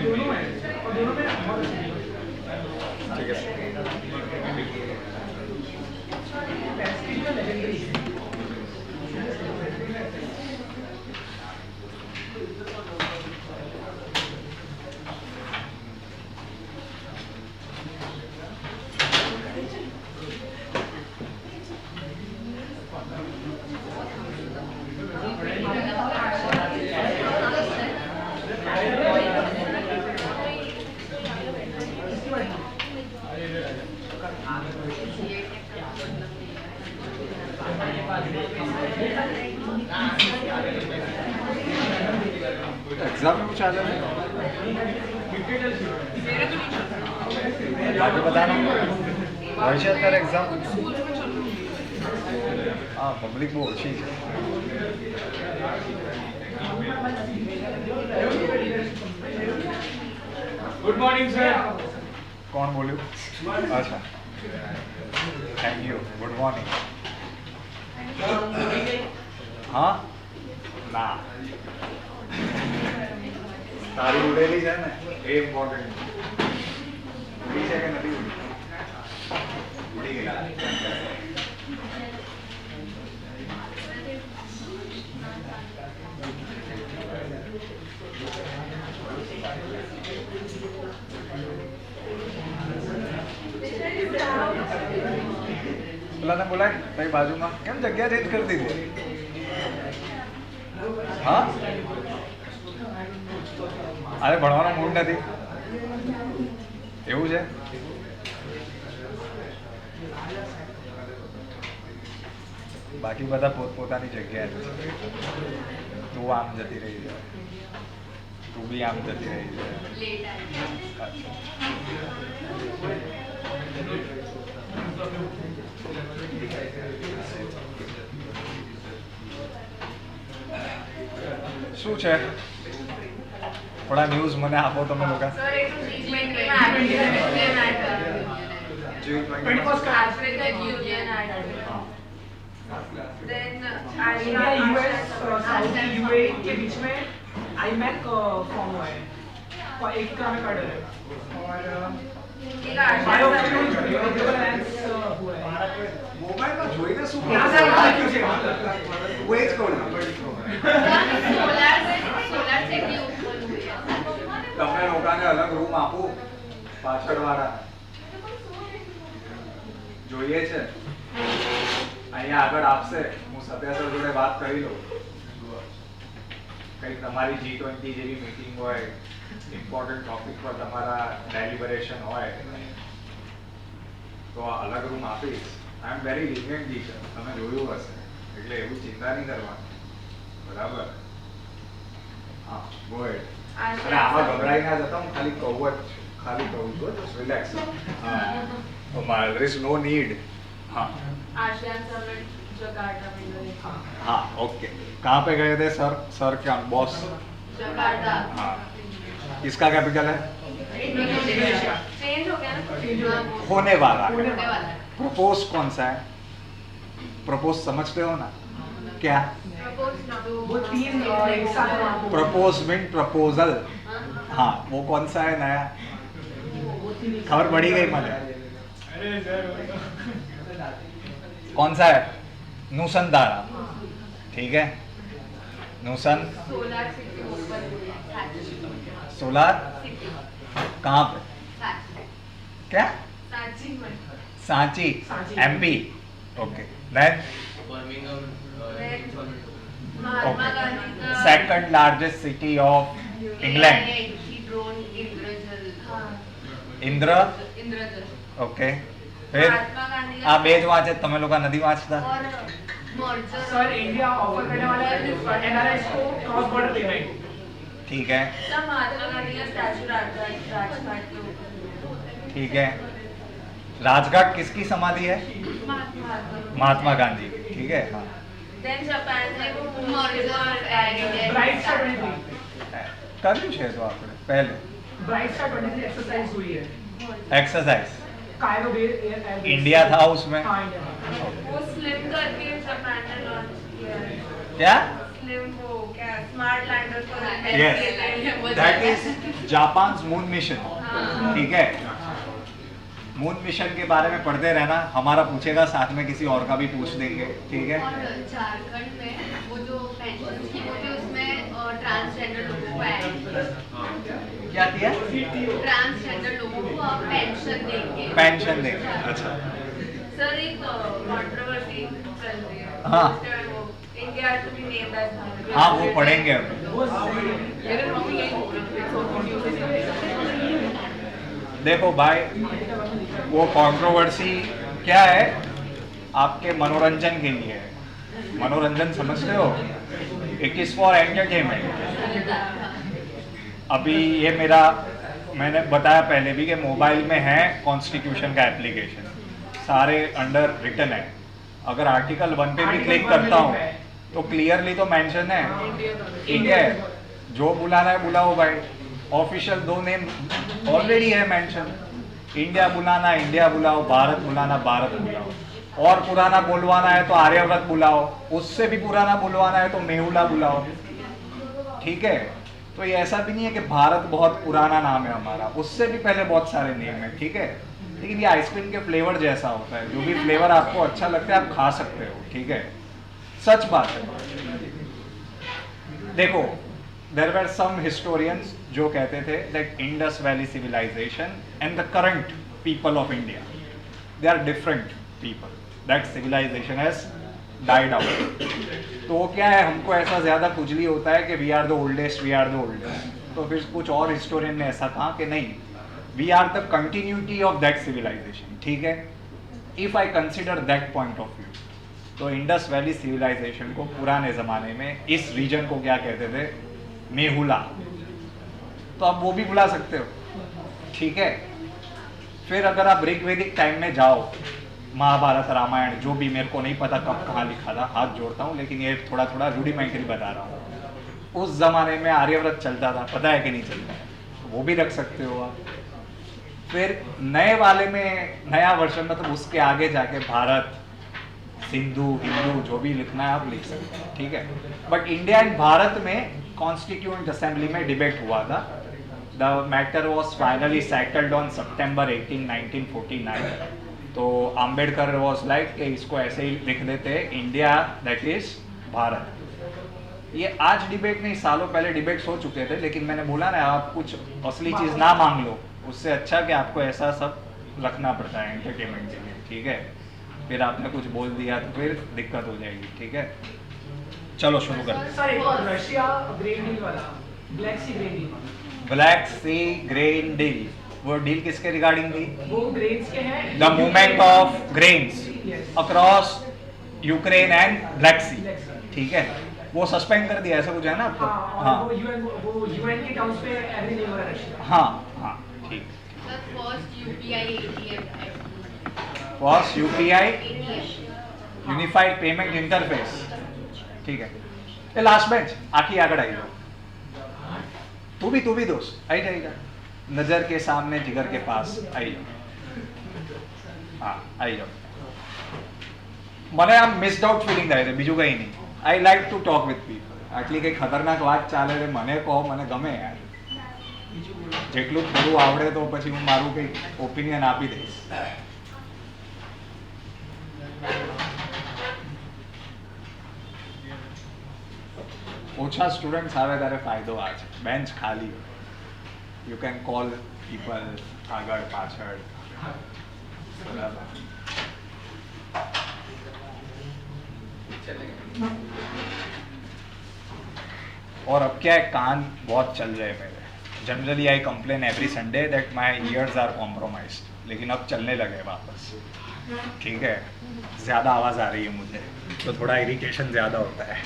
दोनों है और दोनों में बहुत ठीक है। एग्जाम में कुछ आ जाए बाकी बताना भविष्य तेरा एग्जाम। हाँ पब्लिक वो अच्छी है। Good morning sir. कौन बोलियो? अच्छा थैंक यू गुड मॉर्निंग। हाँ ના તારી ઉડેલી છે ને એ ઇમ્પોર્ટન્ટ ઉડી છે કે નથી ઉડી ગઈ પેલાને બોલાય તારી બાજુમાં કેમ જગ્યા ચેન્જ કરી દીધી? हाँ अरे भणવાનો મૂડ નથી એવું છે? બાકી બધા પોતપોતાની જગ્યાએ છે. તું આમ જતી રહી છે, તું બી આમ જતી રહી છે. શું છે? થોડા ન્યૂઝ મને આપો તમે લોકો. इंडिया यूएस सऊदी यूएई के बीच में आईमैक फॉर्म हुआ है और एक का में कार्ड है और बायोफ्यूल एलायंस हुआ है। મોબાઈલ માં જોઈને શું यहाँ से बात कीजिए વેજ કોણ સોલાર સિટી ઓપન हुई है। તમને લોકોને અલગ રૂમ આપું પાછળવાળા જોઈએ છે અહીંયા આગળ આપશે હું સત્યા સર જોડે વાત કરી લઉં કંઈક તમારી G20 જેવી મીટિંગ હોય ઇમ્પોર્ટન્ટ ટોપિક પર તમારા ડેલિબરેશન હોય તો આ અલગ રૂમ આપીશ. આઈ એમ વેરી લિનિયન્ટ ટીચર તમે જોયું હશે એટલે એવું ચિંતા નહીં કરવાની બરાબર? હા ગો હેડ. અને આમાં ગભરાઈ ના જતા હું ખાલી કહું જ ખાલી કહું છું જસ્ટ રિલેક્સ. હા देयर इज नो नीड. हाँ आशियान समिट जकार्ता में गए। हाँ ओके कहाँ पे गए थे सर? सर क्या बॉस? जकार्ता। हाँ इसका कैपिटल है? इंडोनेशिया। चेंज हो गया ना? होने वाला है. होने वाला है। प्रपोज कौन सा है? प्रपोज समझते हो ना क्या? वो तीन एक साथ प्रपोज मीन प्रपोजल. हाँ वो कौन सा है नया? खबर बढ़ी गई मुझे. कौन सा है? नुसंधारा. ठीक है नुसन सोलार सिटी ओपन हुई है। सोलार सिटी कहाँ पे? सांची। क्या? सांची में। Sanchi MP. Okay then Mahatma Gandhi का second largest city of England. Drone Indrajal. Indra. Indrajal. Okay फिर महात्मा गांधी આ બે જ વાંચે તમે લોકો નથી વાંચતા? और मॉर्चर। सर इंडिया ऑफर करने वाला है एनआरआई को क्रॉस बॉर्डर पेमेंट। ठीक है सब महात्मा गांधी का स्टैचू राजघाट के ऊपर। ठीक है. राजघाट किसकी समाधि है? महात्मा गांधी. ठीक है हाँ. देन जापान में मॉर्चर एडिड ब्राइट स्टार 23 કર્યું છે તો આપણે પહેલે ब्राइट स्टार 23 एक्सरसाइज हुई है एक्सरसाइज कायरो बेस इंडिया था उसमें. हाँ इंडिया था। वो स्लिम करके जापान ने लॉन्च किया है। क्या? स्लिम वो क्या smart lander yes, that is Japan moon mission, ठीक है। मून मिशन के बारे में पढ़ते रहना, हमारा पूछेगा साथ में किसी और का भी पूछ देंगे, ठीक है। और झारखंड में वो जो पेंशन स्कीम होती है उसमें ट्रांसजेंडर लोगों को ऐड किया। क्या किया? ट्रांसजेंडर लोगों को आप पेंशन देंगे। पेंशन देंगे, अच्छा। सर एक कंट्रोवर्सी चल रही है। हाँ। India to be named as Bharat. हाँ, वो पढ़ेंगे अब। देखो भाई, वो कंट्रोवर्सी क्या है, आपके मनोरंजन के लिए है। मनोरंजन समझते हो, इट इज फॉर एंटरटेनमेंट। अभी ये मेरा, मैंने बताया पहले भी कि मोबाइल में है कॉन्स्टिट्यूशन का एप्लीकेशन, सारे अंडर रिटन है। अगर आर्टिकल 1 पे भी क्लिक करता हूँ तो क्लियरली तो मेंशन है, ठीक है। जो बुलाना है बुलाओ भाई, ऑफिशियल 2 नेम ऑलरेडी है मेंशन। इंडिया बुलाना इंडिया बुलाओ, भारत बुलाना भारत बुलाओ, और पुराना बुलवाना है तो आर्यव्रत बुलाओ, उससे भी पुराना बुलवाना है तो मेहुला बुलाओ, ठीक है। तो ये ऐसा भी नहीं है कि भारत बहुत पुराना नाम है हमारा, उससे भी पहले बहुत सारे नेम है, ठीक है। लेकिन ये आइसक्रीम के फ्लेवर जैसा होता है, जो भी फ्लेवर आपको अच्छा लगता है आप खा सकते हो, ठीक है। सच बात है। देखो, देयर वर सम हिस्टोरियंस जो कहते थे that Indus Valley civilization and the current people of India, they are different people, that civilization has died out. तो वो क्या है, हमको ऐसा ज्यादा खुजली होता है कि we are the oldest, we are the oldest. तो फिर कुछ और हिस्टोरियन ने ऐसा कहा कि नहीं, we are the continuity of that civilization, ठीक है। If I consider that point of view, तो इंडस वैली सिविलाइजेशन को पुराने ज़माने में इस रीजन को क्या कहते थे, मेहुला। तो आप वो भी बुला सकते हो, ठीक है। फिर अगर आप ऋग्वेदिक टाइम में जाओ, महाभारत रामायण, जो भी, मेरे को नहीं पता कब कहाँ लिखा था, हाथ जोड़ता हूँ, लेकिन ये थोड़ा थोड़ा रूडिमेंटरी बता रहा हूँ। उस जमाने में आर्यव्रत चलता था, पता है कि नहीं चलता है, तो वो भी रख सकते हो आप। फिर नए वाले में, नया वर्जन मतलब उसके आगे जाके भारत, सिंधु, हिंदू, जो भी लिखना है आप लिख सकते हैं, ठीक है। बट इंडिया एंड भारत में कॉन्स्टिट्यूएंट असेंबली में डिबेट हुआ था। The matter was finally settled on सितंबर 18, 1949। तो आम्बेडकर वॉज लाइक कि इसको ऐसे ही लिख देते हैं, इंडिया दैट इज भारत। ये आज डिबेट नहीं, सालों पहले डिबेट्स हो चुके थे, लेकिन मैंने बोला ना, आप कुछ असली चीज़ ना मांग लो, उससे अच्छा कि आपको ऐसा सब रखना पड़ता है एंटरटेनमेंट के लिए, ठीक है। फिर आपने कुछ बोल दिया तो फिर दिक्कत हो जाएगी, ठीक है। चलो शुरू करते हैं। रशिया ग्रेन डील वाला, Black Sea grain deal, Black Sea grain deal, वो डील किसके रिगार्डिंग थी? वो ग्रेन्स के हैं, the movement of grains across Ukraine and Black Sea, ठीक है। वो सस्पेंड कर दिया, ऐसा कुछ है ना आपको? हाँ, वो यूएन के टर्म्स पे एग्री नहीं हो रहा रशिया। हाँ हाँ, ठीक। First UPI ATM, first UPI unified payment interface, ठीक है। ये लास्ट बेंच आखी आगड़ आई जाओ, तू भी दोस्त आई जाएगा, नजर के सामने जिगर के पास आई जाओ, हाँ आई जाओ। મને આમ મિસ્ડ આઉટ ફીલિંગ થાય છે, બીજું કંઈ નહીં। I like to talk with people. આટલી કંઈ ખતરનાક વાત ચાલે છે, મને કહો, મને ગમે યાર। જેટલું થોડું આવડે તો પછી હું મારું કંઈક ઓપિનિયન આપી દઈશ। ઓછા સ્ટુડન્ટ્સ આવે ત્યારે ફાયદો આ છે, બેન્ચ ખાલી હોય, યુ કેન કોલ પીપલ આગળ પાછળ, બરાબર। और अब क्या है, कान बहुत चल रहे हैं मेरे। Generally I complain every Sunday that my ears are compromised, लेकिन अब चलने लगे वापस, ठीक है। ज़्यादा आवाज़ आ रही है मुझे, तो थोड़ा इरिटेशन ज़्यादा होता है,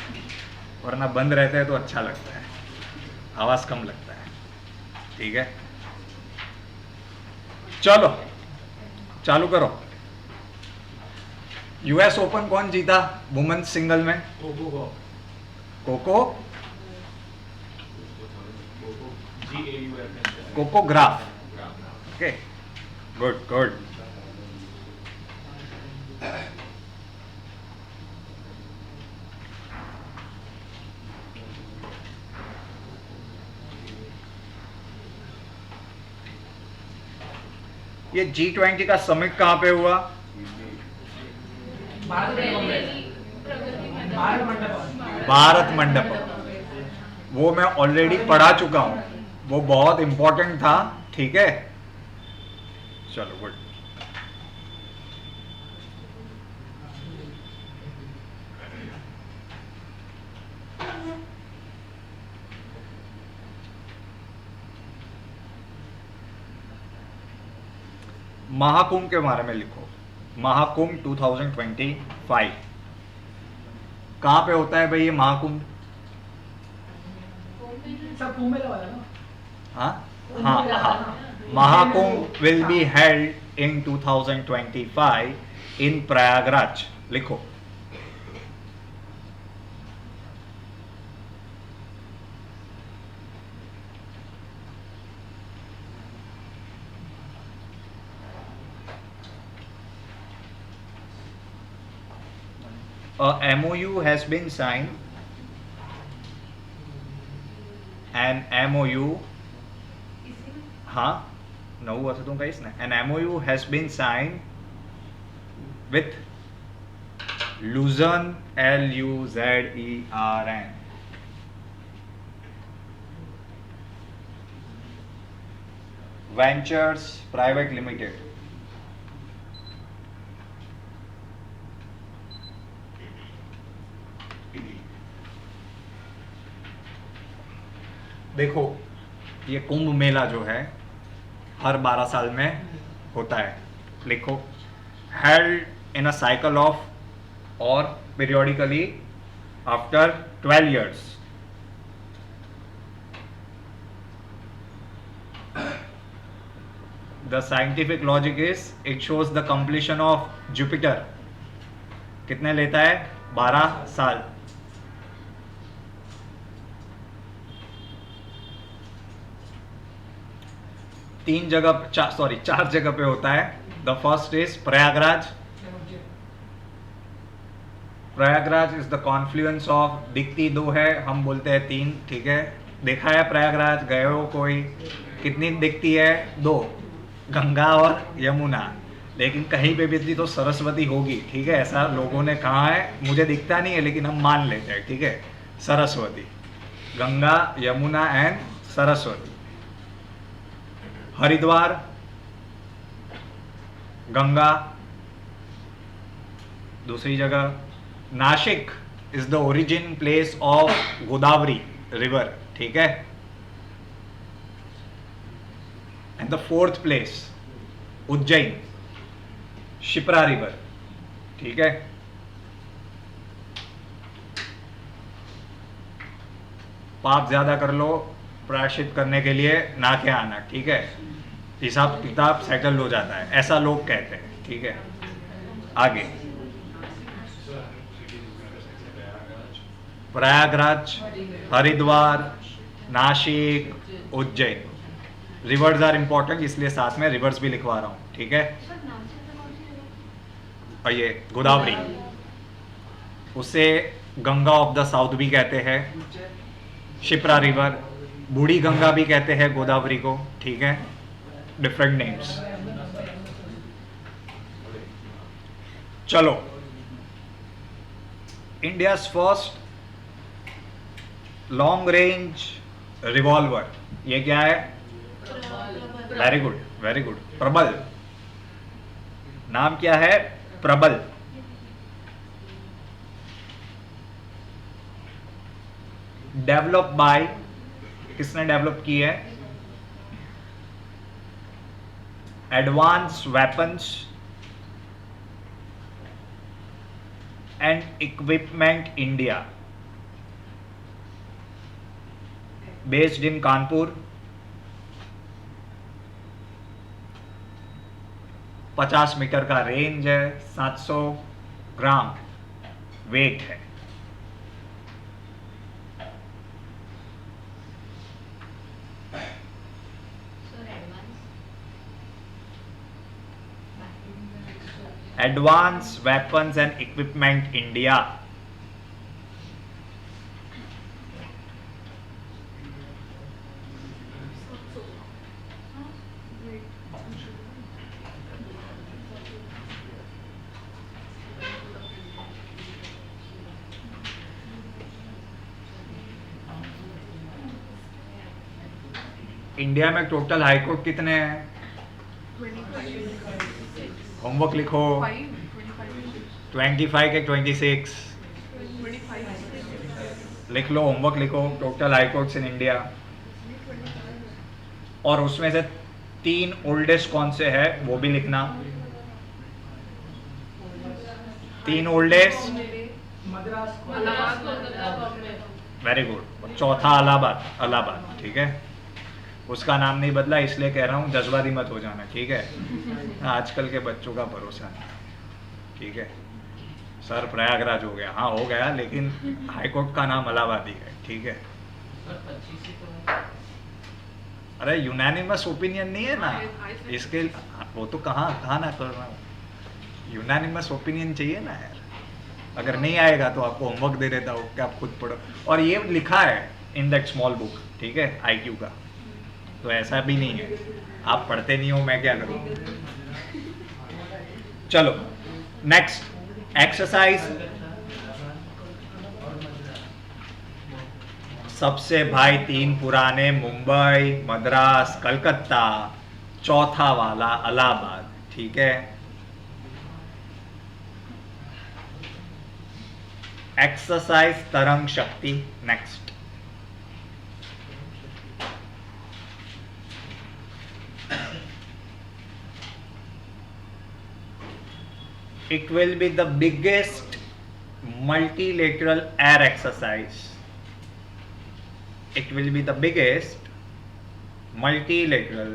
वरना बंद रहते हैं तो अच्छा लगता है, आवाज़ कम लगता है, ठीक है। चलो चालू करो। यूएस ओपन कौन जीता वुमेन्स सिंगल में? कोको कोकोग्राफ, ओके, गुड गुड। ये G20 का समिट कहाँ पे हुआ? भारत मंडपम। वो मैं ऑलरेडी पढ़ा चुका हूँ, वो बहुत इंपॉर्टेंट था, ठीक है। चलो गुड। महाकुंभ के बारे में लिखो। महाकुंभ 2025 कहाँ पे होता है भाई ये महाकुंभ? सब कुंभ मेला वाला ना? हाँ हाँ हाँ। Mahakumbh will be held in 2025 इन प्रयागराज। लिखो। A MOU has been signed. An MOU, हाँ न हुआ था तुम कहीं इसने। An MOU has been signed with Luzern, LUZERN, Ventures Private Limited। देखो ये कुंभ मेला जो है हर 12 साल में होता है। लिखो held in a cycle of और periodically after 12 years। The scientific logic is it shows the completion of Jupiter. कितने लेता है? 12 साल। चार जगह पे होता है। The first is Prayagraj. Prayagraj is the Confluence of, दिखती दो है, हम बोलते हैं 3, ठीक है। देखा है प्रयागराज? गए हो कोई? कितनी दिखती है? 2, गंगा और यमुना। लेकिन कहीं पे भी थी तो सरस्वती होगी, ठीक है। ऐसा लोगों ने कहा है, मुझे दिखता नहीं है लेकिन हम मान लेते हैं, ठीक है। सरस्वती, गंगा, यमुना एंड सरस्वती। हरिद्वार, गंगा। दूसरी जगह Nashik is the origin place of Godavari river, ठीक है। And the fourth place Ujjain, Shipra river, ठीक है। पाप ज्यादा कर लो प्रायश्चित करने के लिए ना के आना, ठीक है। हिसाब किताब सेटल हो जाता है, ऐसा लोग कहते हैं, ठीक है। आगे Prayagraj, Haridwar, Nashik, Ujjain. Rivers are important, इसलिए साथ में रिवर्स भी लिखवा रहा हूं, ठीक है। और ये गोदावरी, उसे गंगा ऑफ द साउथ भी कहते हैं, शिप्रा रिवर, बूढ़ी गंगा भी कहते हैं गोदावरी को, ठीक है। Different names. चलो, India's first long range revolver, ये क्या है? Very good, very good. Prabal. नाम क्या है? प्रबल। डेवलप बाय, किसने डेवलप की है? Advance weapons and equipment India, based in Kanpur. 50 meter का रेंज है, 700 ग्राम वेट है। Advance weapons and equipment India. India में टोटल हाई कोर्ट कितने हैं? होमवर्क लिखो। 25 के 26 लिख लो, होमवर्क लिखो। Total high courts in India, और उसमें से 3 ओल्डेस्ट कौन से है वो भी लिखना। 3 ओल्डेस्ट, वेरी गुड। चौथा इलाहाबाद, इलाहाबाद, ठीक है। उसका नाम नहीं बदला, इसलिए कह रहा हूँ जज्बाती मत हो जाना, ठीक है। आजकल के बच्चों का भरोसा नहीं, ठीक है। सर प्रयागराज हो गया, हाँ हो गया, लेकिन हाईकोर्ट का नाम इलाहाबाद ही है, ठीक है। अरे यूनानिमस ओपिनियन नहीं है ना इसके, वो तो कहाँ ना कर रहा हूँ। यूनानिमस ओपिनियन चाहिए ना यार। अगर नहीं आएगा तो आपको होमवर्क दे देता हूँ कि आप खुद पढ़ो, और ये लिखा है इन दैट स्मॉल बुक, ठीक है, IQ का। तो ऐसा भी नहीं है, आप पढ़ते नहीं हो, मैं क्या करूँ। चलो नेक्स्ट एक्सरसाइज। सबसे भाई 3 पुराने, मुंबई, मद्रास, कलकत्ता, चौथा वाला इलाहाबाद, ठीक है। एक्सरसाइज तरंग शक्ति, next. It will be the biggest multilateral air exercise. It will be the biggest multilateral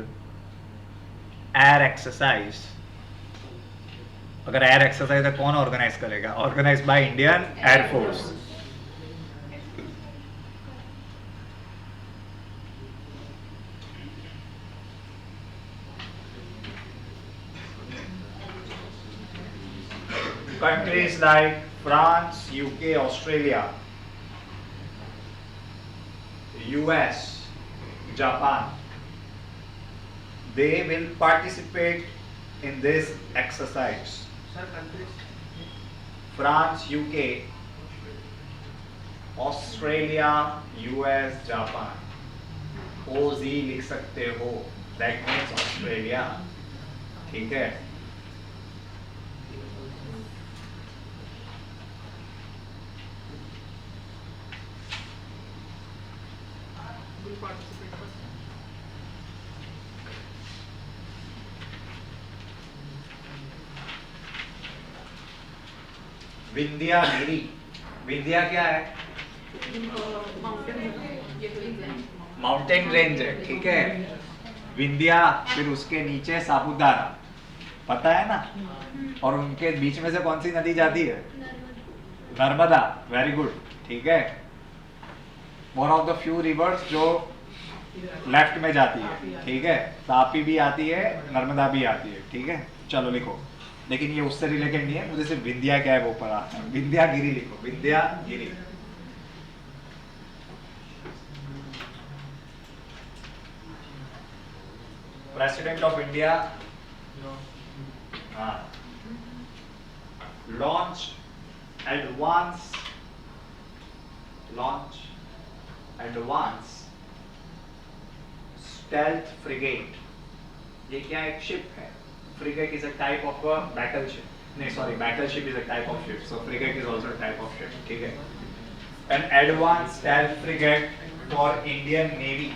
air exercise. अगर एयर एक्सरसाइज है कौन ऑर्गेनाइज करेगा? Organize by Indian air force. Countries like France, UK, Australia, US, Japan, they will participate in this exercise. France, UK, Australia, US, Japan. OZ लिख सकते हो, that means Australia, ठीक है। विंध्यागिरी, विंध्या क्या है? माउंटेन रेंज है, ठीक है। विंध्या, फिर उसके नीचे सापुतारा, पता है ना। और उनके बीच में से कौन सी नदी जाती है? नर्मदा, वेरी गुड, ठीक है। One of the few reverse जो लेफ्ट में जाती है, ठीक है। तापी भी आती है, नर्मदा भी आती है, ठीक है। चलो लिखो, लेकिन ये उससे रिलेटेड नहीं है, मुझे सिर्फ विंध्या क्या है वो पढ़ा। विंध्यागिरी लिखो, विंध्यागिरी। प्रेसिडेंट ऑफ इंडिया, हाँ, लॉन्च एडवांस स्टेल्थ फ्रिगेट। ये क्या एक शिप है? Frigate is a type of a battleship. No, sorry, battleship is a type of ship. So frigate is also a type of ship. ठीक है. An advanced stealth frigate for Indian Navy.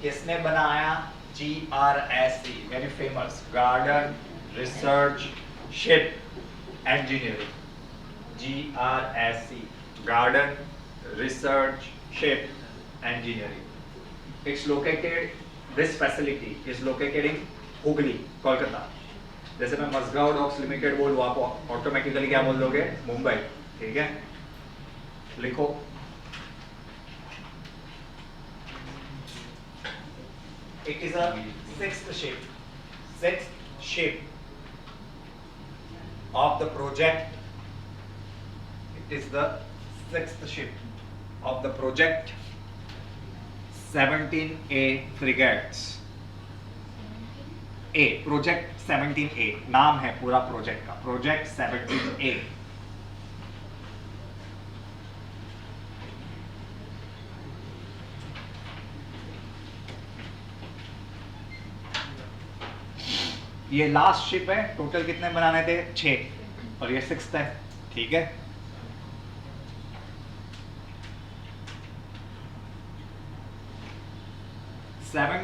किसने बनाया? GRSC, very famous, Garden Research Ship Engineering. GRSC, Garden Research Ship Engineering. It's located, this facility is located in Hooghly, Kolkata. जैसे मैं Mazagaon docs limited बोलूँ, आप automatically क्या बोल दोगे? मुंबई, ठीक है। लिखो, it is a sixth ship of the project. It is the 6th ship of the project 17A frigates. A, project 17A, नाम है पूरा प्रोजेक्ट का, प्रोजेक्ट 17A। ये लास्ट शिप है, टोटल कितने बनाने थे? 6, और ये 6th है, ठीक है।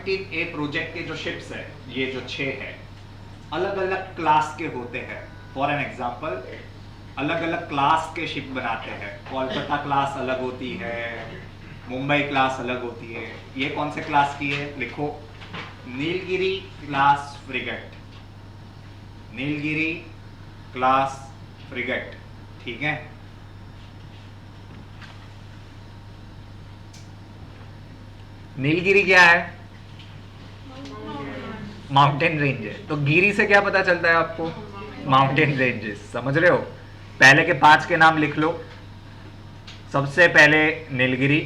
ए प्रोजेक्ट के जो शिप्स है, ये जो 6 है, अलग अलग क्लास के होते हैं। फॉर एन एग्जाम्पल, अलग अलग क्लास के शिप बनाते हैं। कोलकाता क्लास अलग होती है, मुंबई क्लास अलग होती है। ये कौन से क्लास की है? लिखो, Nilgiri class frigate, Nilgiri class frigate, ठीक है। नीलगिरी क्या है? माउंटेन रेंज है। तो गिरी से क्या पता चलता है आपको? माउंटेन रेंजेस, समझ रहे हो? पहले के 5 के नाम लिख लो। सबसे पहले नीलगिरी,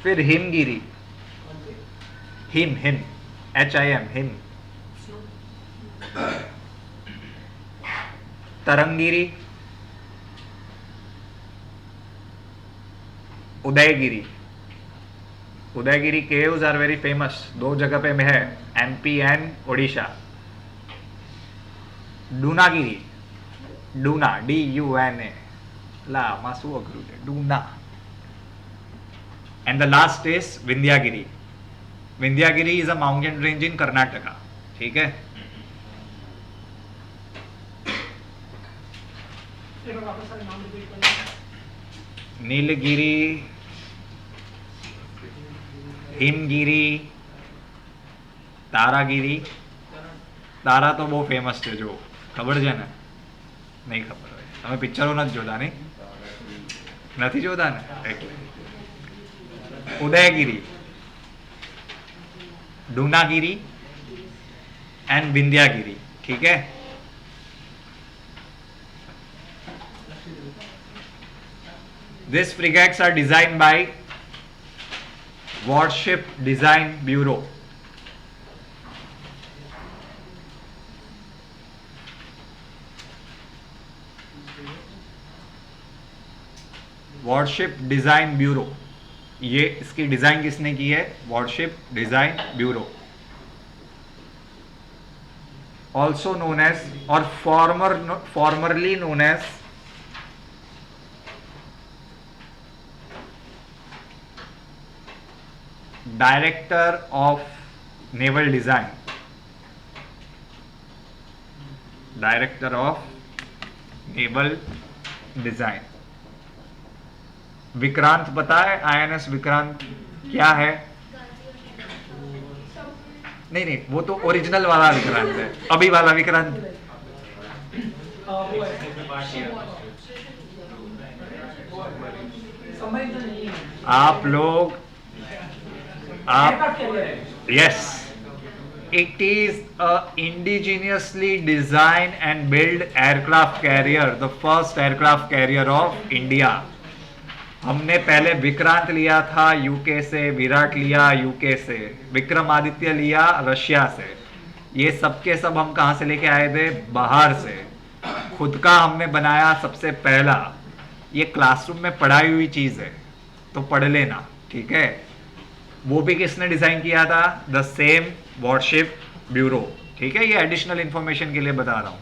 फिर Himgiri, Him HIM, Him. Taragiri, Udaygiri. Udaygiri caves are very famous, 2 जगह पे में है, MP and Odisha. Dunagiri, Duna, DUNA, ला मासु अघरू है, Duna. And the last is Vindhyagiri. Vindhyagiri is a mountain range in Karnataka, ठीक है। नीलगिरी, हिमगिरी, तारागिरी। तारा तो बहुत फेमस है, जो खबर है ने? नहीं खबर है, તમે પિક્ચરો નથી જોતા નહીં? નથી જોતા ને એટલે। उदयगिरी, डूनागिरी एंड विंध्यागिरी, ठीक है। These frigates are designed by Warship Design Bureau. Warship Design Bureau, ये इसकी डिजाइन किसने की है? Warship Design Bureau, also known as, और formerly known as Director of Naval Design, Director of Naval Design. Vikrant पता है? INS विक्रांत क्या है? नहीं, वो तो ओरिजिनल वाला विक्रांत है, अभी वाला विक्रांत। आप लोग, yes, it is a indigenously designed and built aircraft carrier, the first aircraft carrier of India. हमने पहले विक्रांत लिया था यूके से, विराट लिया यूके से, विक्रमादित्य लिया रशिया से। ये सब के सब हम कहाँ से लेके आए थे? बाहर से। खुद का हमने बनाया सबसे पहला। ये क्लासरूम में पढ़ाई हुई चीज है, तो पढ़ लेना, ठीक है। वो भी किसने डिजाइन किया था? द सेम वॉरशिप ब्यूरो, ठीक है। ये एडिशनल इंफॉर्मेशन के लिए बता रहा हूं।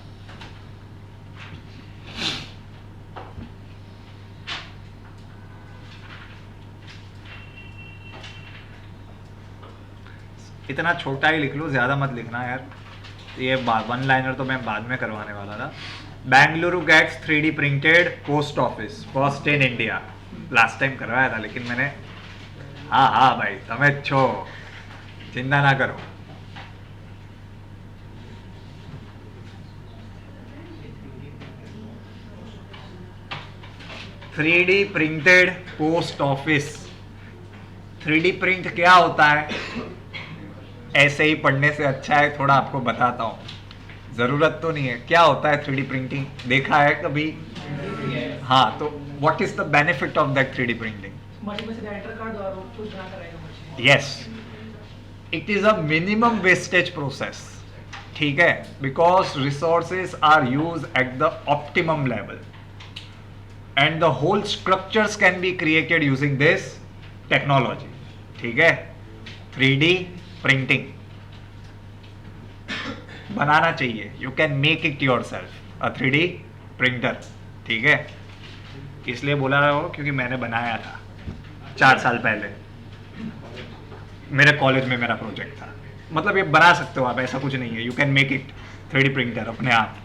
इतना छोटा ही लिख लो, ज्यादा मत लिखना यार। ये 1 लाइनर तो मैं बाद में करवाने वाला था। Bengaluru gets 3D printed post office, first in India. Last time करवाया था, लेकिन मैंने, हाँ भाई તમે છો, चिंता ना करो। Three printed post office. 3D print क्या होता है? ऐसे ही पढ़ने से अच्छा है थोड़ा आपको बताता हूँ, जरूरत तो नहीं है। क्या होता है 3D प्रिंटिंग? देखा है कभी? हाँ, तो what is the benefit of that 3D printing? Yes, it is a minimum wastage process, ठीक है, because resources are use at the optimum level and the whole structures can be created using this technology, ठीक है। 3D printing बनाना चाहिए. You can make it yourself a 3D printer. ठीक है, इसलिए बोला रहा हूँ क्योंकि मैंने बनाया था 4 साल पहले. मेरे कॉलेज में मेरा प्रोजेक्ट था. मतलब ये बना सकते हो आप, ऐसा कुछ नहीं है. You can make it 3D printer अपने आप.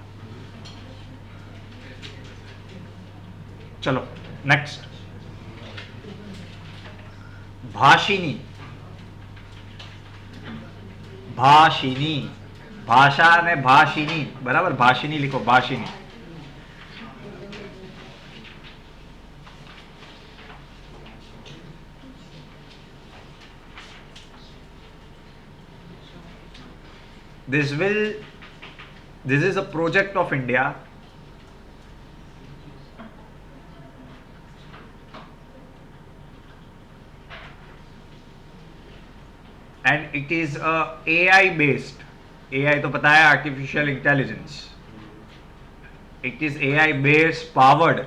चलो नेक्स्ट. भाषिनी. भाषिनी, भाषा ने भाषिनी, बराबर. भाषिनी लिखो, Bhashini. This is a project of India. And it is a AI based. AI तो पता है, artificial intelligence. It is AI based powered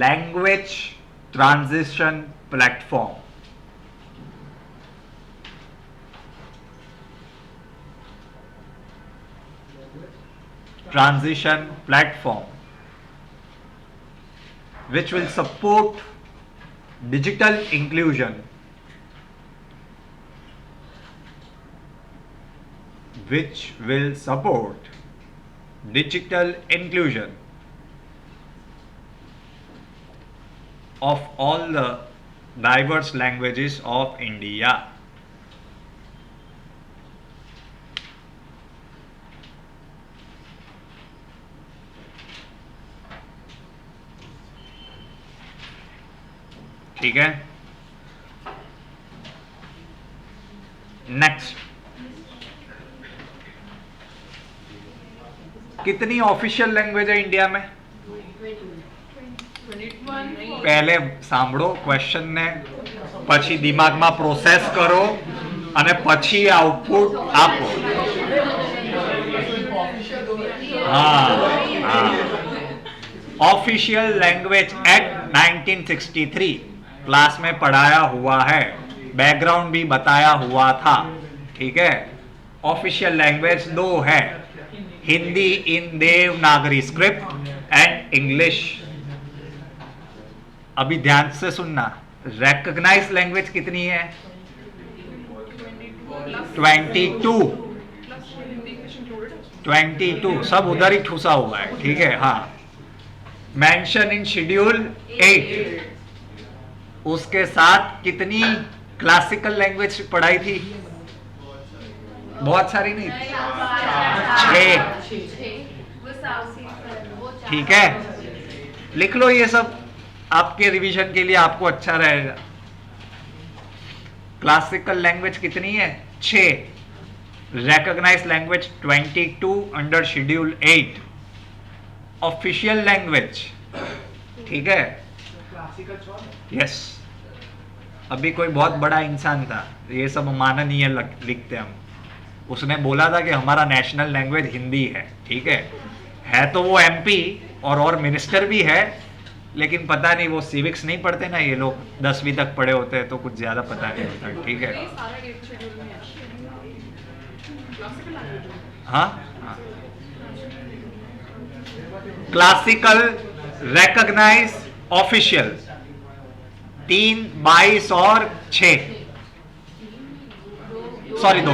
language transition platform. Transition platform which will support digital inclusion, which will support digital inclusion of all the diverse languages of India. ठीक है. Next. कितनी official language है India में? પહેલે સાંભળો question ને, પછી દિમાગમાં process કરો અને પછી આઉટપુટ આપો. हाँ, ऑफिशियल लैंग्वेज एक्ट 1963 क्लास में पढ़ाया हुआ है, बैकग्राउंड भी बताया हुआ था. ठीक है. ऑफिशियल लैंग्वेज 2 है, हिंदी इन देवनागरी स्क्रिप्ट एंड इंग्लिश. अभी ध्यान से सुनना. रिकॉग्नाइज लैंग्वेज कितनी है? 22. सब उधर ही ठूसा हुआ है. ठीक है. हाँ. Mention in schedule 8. उसके साथ कितनी क्लासिकल लैंग्वेज पढ़ाई थी? बहुत सारी नहीं, 6. ठीक है. लिख लो ये सब, आपके रिवीजन के लिए आपको अच्छा रहेगा. क्लासिकल लैंग्वेज कितनी है? 6. Recognize language 22 under schedule 8. Official language. ठीक है. यस. अभी कोई बहुत बड़ा इंसान था, ये सब माननीय लिखते हम. उसने बोला था कि हमारा नेशनल लैंग्वेज हिंदी है. ठीक है तो वो एमपी और मिनिस्टर भी है, लेकिन पता नहीं, वो सिविक्स नहीं पढ़ते ना ये लोग, 10वीं तक पढ़े होते हैं तो कुछ ज्यादा पता नहीं होता. ठीक है. हाँ. क्लासिकल, रिकॉग्नाइज, ऑफिशियल 3, 22 और 6. सॉरी 2.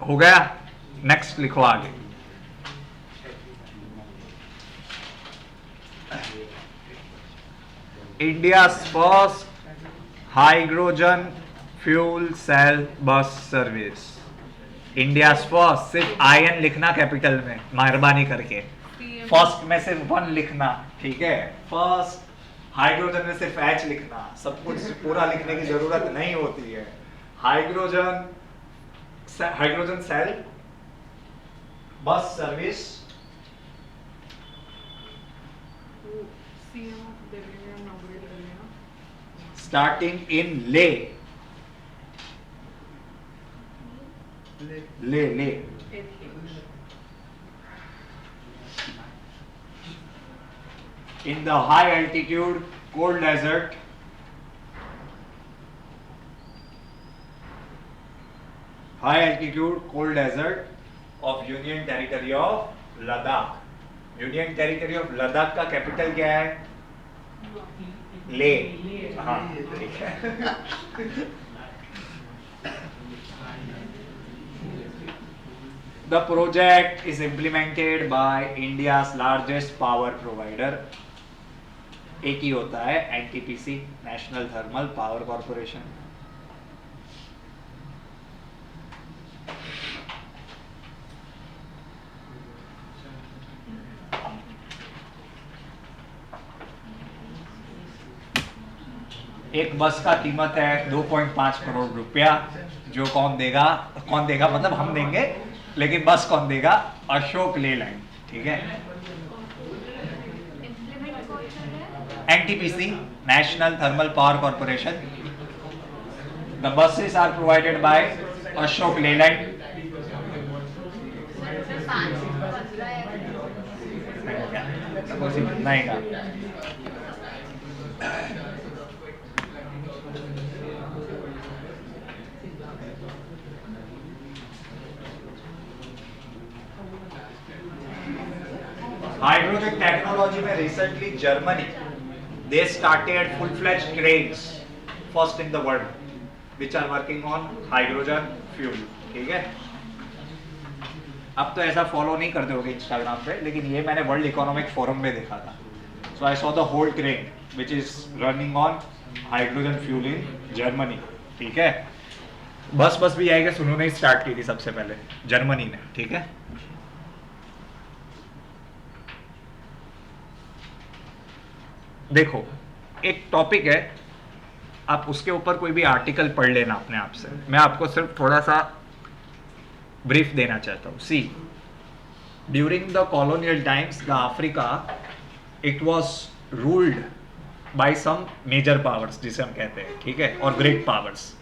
हो गया. नेक्स्ट लिखो आगे. India first hydrogen fuel cell bus service. India first, सिर्फ IN लिखना कैपिटल में, मेहरबानी करके. फर्स्ट में सिर्फ 1 लिखना. ठीक है. फर्स्ट. हाइड्रोजन में सिर्फ H लिखना. सब कुछ पूरा लिखने की जरूरत नहीं होती है. Hydrogen cell bus service. Starting in Leh. in the high altitude cold desert of Union Territory of Ladakh. Union territory of Ladakh का कैपिटल क्या है? ले। हाँ ठीक है। The project is implemented by India's largest power provider. एक ही होता है NTPC, National Thermal Power corporation. एक बस का कीमत है 2.5 करोड़ रुपया, जो कौन देगा मतलब हम देंगे, लेकिन बस कौन देगा? अशोक लेलैंड। ठीक है, NTPC, National Thermal Power Corporation. The buses are provided by Ashok Leyland. नहीं का हाइड्रोजन टेक्नोलॉजी में recently Germany they started full fledged trains first in the world which are working on hydrogen fuel. ठीक है, अब तो ऐसा फॉलो नहीं करते होगे इंस्टाग्राम पे, लेकिन ये मैंने वर्ल्ड इकोनॉमिक फोरम में देखा था। So I saw the whole train which is running on hydrogen fuel in Germany. ठीक है, बस भी आएगा, उन्होंने ही स्टार्ट की थी सबसे पहले, जर्मनी ने। ठीक है, देखो एक टॉपिक है, आप उसके ऊपर कोई भी आर्टिकल पढ़ लेना अपने आप से। मैं आपको सिर्फ थोड़ा सा ब्रीफ देना चाहता हूँ। See, during the colonial times the Africa it was ruled by some major powers, जिसे हम कहते हैं। ठीक है, और great powers.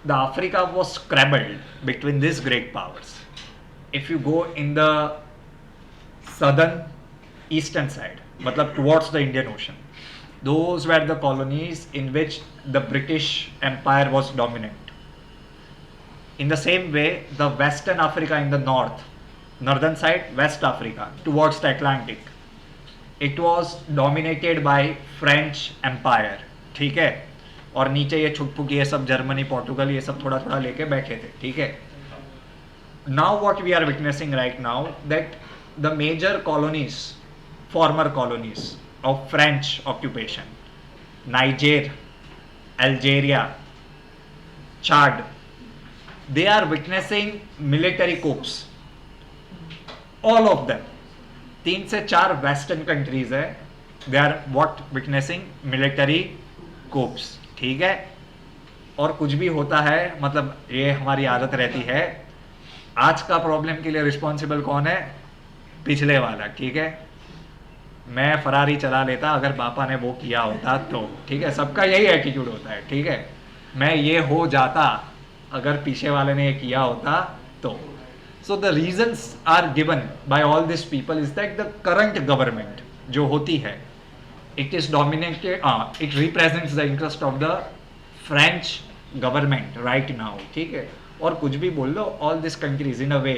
The Africa was scrambled between this great powers. If you go in the southern eastern side, मतलब towards the Indian Ocean, those were the colonies in which the British Empire was dominant. In the same way, the Western Africa in the northern side, West Africa, towards the Atlantic, it was dominated by French Empire. ठीक है, और नीचे ये छुटपुक ये सब Germany, Portugal, ये सब थोड़ा थोड़ा लेके बैठे थे। ठीक है, now what we are witnessing right now, that the major colonies, former colonies of French occupation, Niger, Algeria, Chad, they are witnessing military coups. All of them. 3 से 4 western countries है, they are what witnessing military coups. ठीक है, और कुछ भी होता है, मतलब ये हमारी आदत रहती है। आज का प्रॉब्लम के लिए रिस्पॉन्सिबल कौन है? पिछले वाला। ठीक है, मैं फरारी चला लेता अगर पापा ने वो किया होता तो। ठीक है, सबका यही एटीट्यूड होता है। ठीक है, मैं ये हो जाता अगर पीछे वाले ने ये किया होता तो। So the reasons are given by all this people is that the current government जो होती है, it is dominated, it represents the interest of the French government right now. ठीक है, और कुछ भी बोल लो, all this countries in a way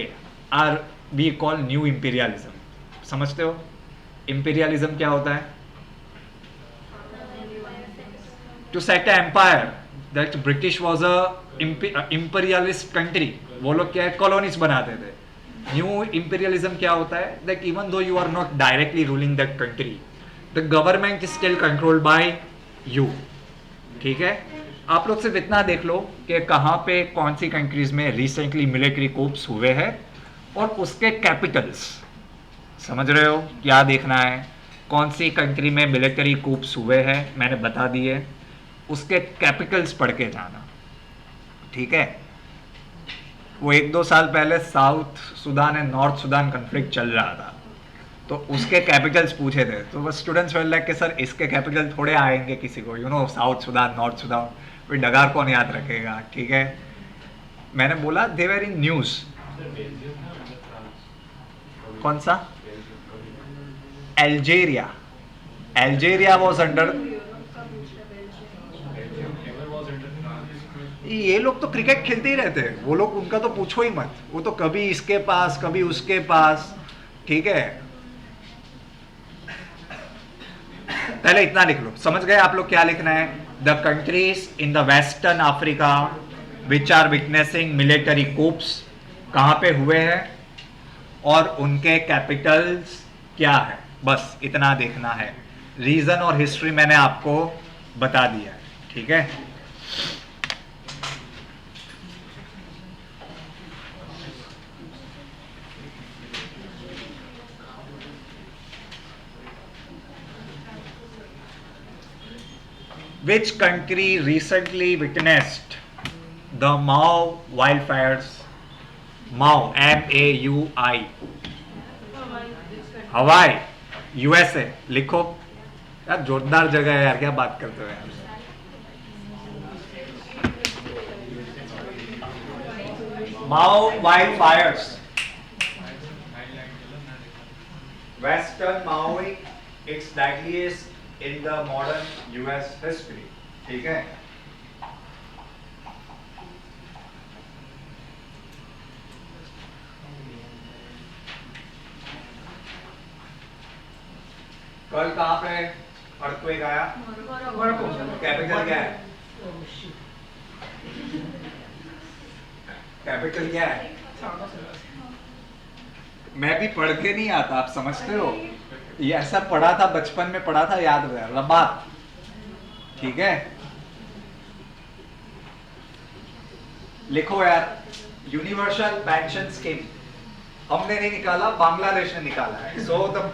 are we call new imperialism. समझते हो इंपीरियलिज्म क्या होता है? To set a empire, that British was a imperialist country. वो लोग क्या है? कॉलोनीज बनाते थे। न्यू इंपीरियलिज्म क्या होता है? That even though you are not directly ruling that country, the government is still controlled by you. ठीक है, आप लोग सिर्फ इतना देख लो कि कहाँ पे कौन सी कंट्रीज में रिसेंटली मिलिट्री कूप्स हुए हैं और उसके कैपिटल्स। समझ रहे हो क्या देखना है? कौन सी कंट्री में मिलिट्री कूप्स हुए हैं मैंने बता दिए, उसके कैपिटल्स पढ़ के जाना। ठीक है, वो 1-2 साल पहले south Sudan and north Sudan conflict चल रहा था, तो उसके कैपिटल्स पूछे थे, तो बस स्टूडेंट्स बोल रहे कि सर इसके कैपिटल थोड़े आएंगे किसी को, you know south Sudan north Sudan, फिर डगार कौन याद रखेगा। ठीक है, मैंने बोला दे वर इन न्यूज़। कौन सा? अल्जेरिया। अल्जीरिया वॉज अंडर, ये लोग तो क्रिकेट खेलते ही रहते हैं, वो लोग, उनका तो पूछो ही मत, वो तो कभी इसके पास कभी उसके पास, ठीक है। पहले इतना लिख लो, समझ गए आप लोग क्या लिखना है? The countries in the western Africa which are witnessing military coups, कहां पे हुए हैं और उनके कैपिटल्स क्या है, बस इतना देखना है। रीजन और हिस्ट्री मैंने आपको बता दिया है, ठीक है। Which country recently witnessed the Mao wildfires? Mao, M-A-U-I. हवाई, USA, लिखो यार, जोरदार जगह है यार, क्या बात करते हो यार। Mao wildfires, Western Maui, its deadliest in the modern US history, ठीक है। कल कहां पे अर्थक्वेक आया? कैपिटल क्या है? कैपिटल क्या है? मैं भी पढ़ के नहीं आता, आप समझते हो, ये ऐसा पढ़ा था, बचपन में पढ़ा था, याद है, रबात, ठीक है। लिखो यार, यूनिवर्सल पेंशन स्कीम हमने नहीं निकाला, बांग्लादेश ने निकाला है। So the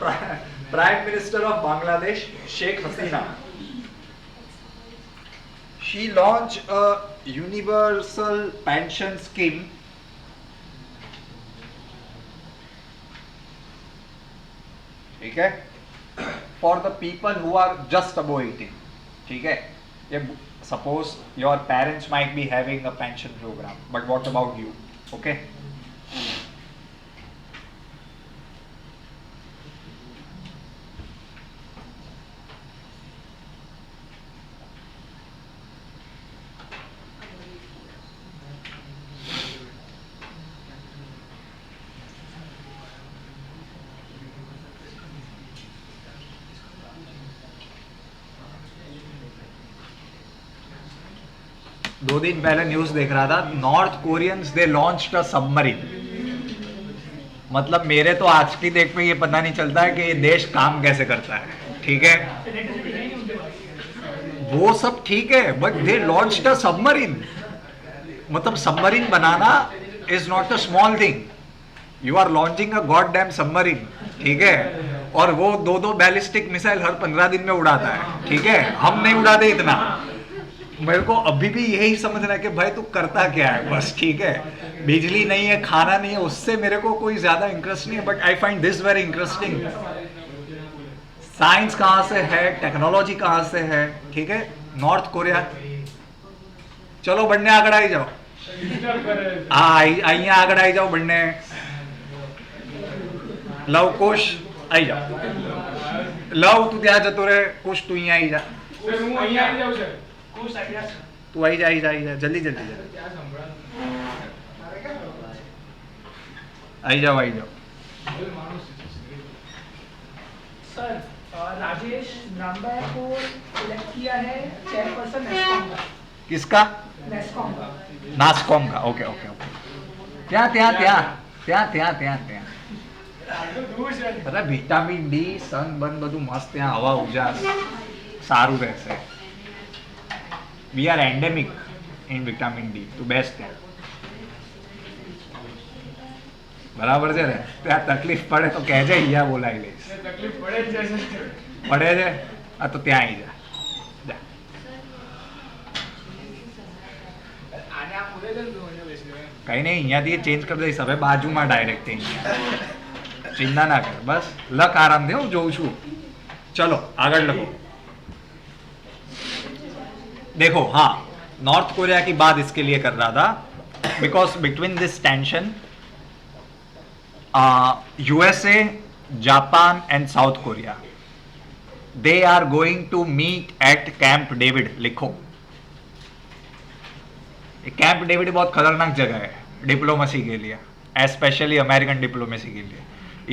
prime minister of Bangladesh, Sheikh Hasina, she launch a universal pension scheme ठीक है, for the people who are just above 18, ठीक है। ये suppose your parents might be having a pension program, but what about you, okay. दो दिन पहले news देख रहा था, North Koreans they launched a submarine. मतलब मेरे तो आज की डेट में ये पता नहीं चलता है कि ये देश काम कैसे करता है, ठीक है। वो सब ठीक है, but they launched a submarine. मतलब सबमरीन बनाना is not a small thing, you are launching a god damn submarine, ठीक है। और वो दो बैलिस्टिक मिसाइल हर 15 दिन में उड़ाता है, ठीक है। हम नहीं उड़ाते इतना। मेरे को अभी भी यही समझना है कि भाई तू करता क्या है, बस, ठीक है। बिजली नहीं है, खाना नहीं है, उससे मेरे को कोई ज्यादा इंटरेस्ट नहीं है, but I find this very interesting. Science कहां से है, टेक्नोलॉजी कहां से है, ठीक है। नॉर्थ कोरिया, चलो बढ़ने आगड़ आई जाओ, आई आगड़ आई जाओ बढ़ने। लव कुश आई जाओ, लव तू ત્યાં જતો રહે, कुश तू અહીંયા आई जा, तू आई जा जल्दी जल्दी आई जाओ सर, राजेश ब्राह्मण को सिलेक्ट किया है चेयरपर्सन नेस्कॉम का। किसका? नेस्कॉम का। नास्कॉम का, ओके ओके ओके। ત્યાં અરે વિટામિન ડી, સન બન બધું મસ્ત, ત્યાં હવા ઉજાસ સારું રહેશે। We are endemic in vitamin D, तो बेस्ट है, बराबर છે ને। ત્યાં તકલીફ પડે તો કહેજે, અહીંયા બોલાવી લઈશ। તકલીફ પડે છે આ તો ત્યાં આવી જા। કઈ નહીં, અહીંયાથી ચેન્જ કરી દઈશ, હવે બાજુમાં ડાયરેક્ટ અહીંયા, ચિંતા ના કર, બસ લખ આરામથી, હું જોઉં છું। ચલો આગળ લખો। देखो, हाँ, नॉर्थ कोरिया की बात इसके लिए कर रहा था because between this tension USA, Japan and South Korea, they are going to meet at Camp David लिखो। कैंप डेविड बहुत खतरनाक जगह है डिप्लोमेसी के लिए, स्पेशली अमेरिकन डिप्लोमेसी के लिए।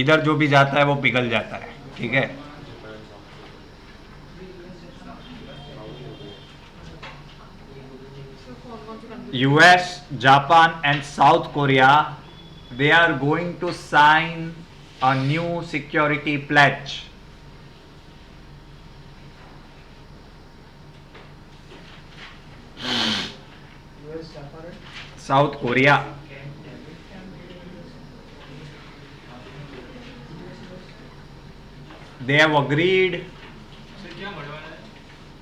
इधर जो भी जाता है वो पिघल जाता है, ठीक है। US, Japan and South Korea, they are going to sign a new security pledge. US, Japan, South Korea, they have agreed,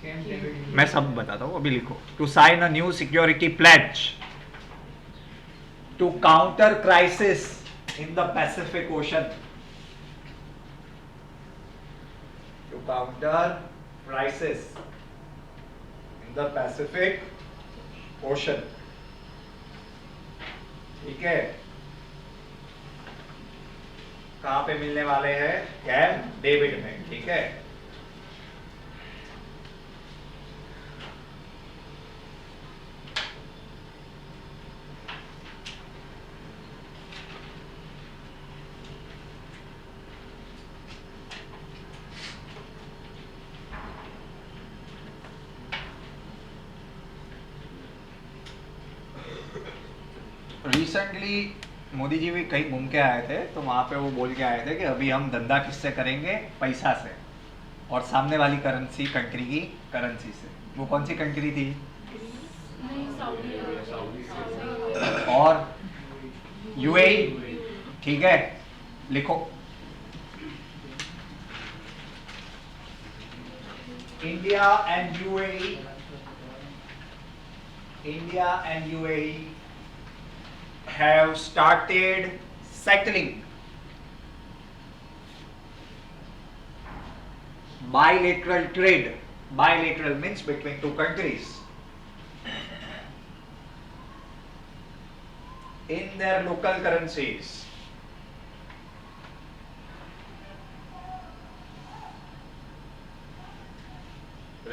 Camp David. मैं सब बताता हूँ, अभी लिखो। To sign a new security pledge to counter crisis in the Pacific Ocean, to counter crisis in the Pacific Ocean, ठीक है। कहां पे मिलने वाले हैं? कैंप डेविड में, ठीक है। रिसेंटली मोदी जी भी कहीं घूम के आए थे, तो वहां पे वो बोल के आए थे कि अभी हम धंधा किससे करेंगे? पैसा से, और सामने वाली करेंसी कंट्री की करेंसी से। वो कौन सी कंट्री थी? और यूएई, ठीक है। लिखो India and UAE, India and UAE have started settling bilateral trade. Bilateral means between two countries in their local currencies.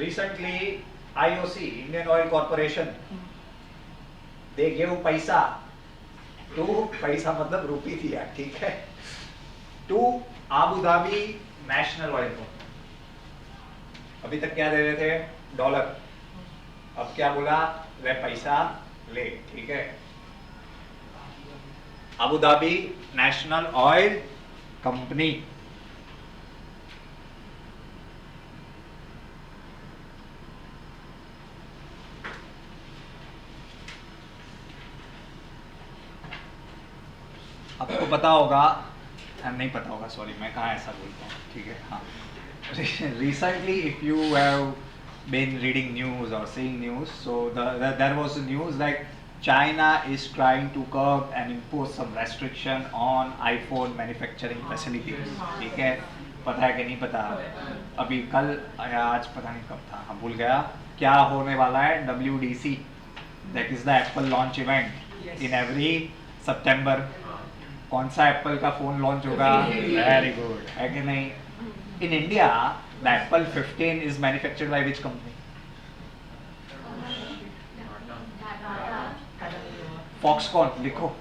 Recently IOC, Indian Oil Corporation, they gave paisa to, पैसा मतलब rupee थी यार, ठीक है, to Abu Dhabi National Oil को। अभी तक क्या दे रहे थे? डॉलर। अब क्या बोला? वे पैसा ले, ठीक है। Abu Dhabi National oil company, आपको पता होगा, नहीं पता होगा, सॉरी, मैं कहाँ ऐसा बोलता हूँ, ठीक है। हाँ, recently if you have been reading news or seeing news, so there was news like China is trying to curb and impose some restriction on iPhone manufacturing facilities, ठीक है। पता है कि नहीं पता? अभी कल या आज पता नहीं कब था, हाँ भूल गया। क्या होने वाला है? WDC, that is the Apple launch event in every September। कौन सा एप्पल का फोन लॉन्च होगा? वेरी गुड, है कि नहीं? In India the Apple 15 is manufactured by which company? Foxconn. लिखो,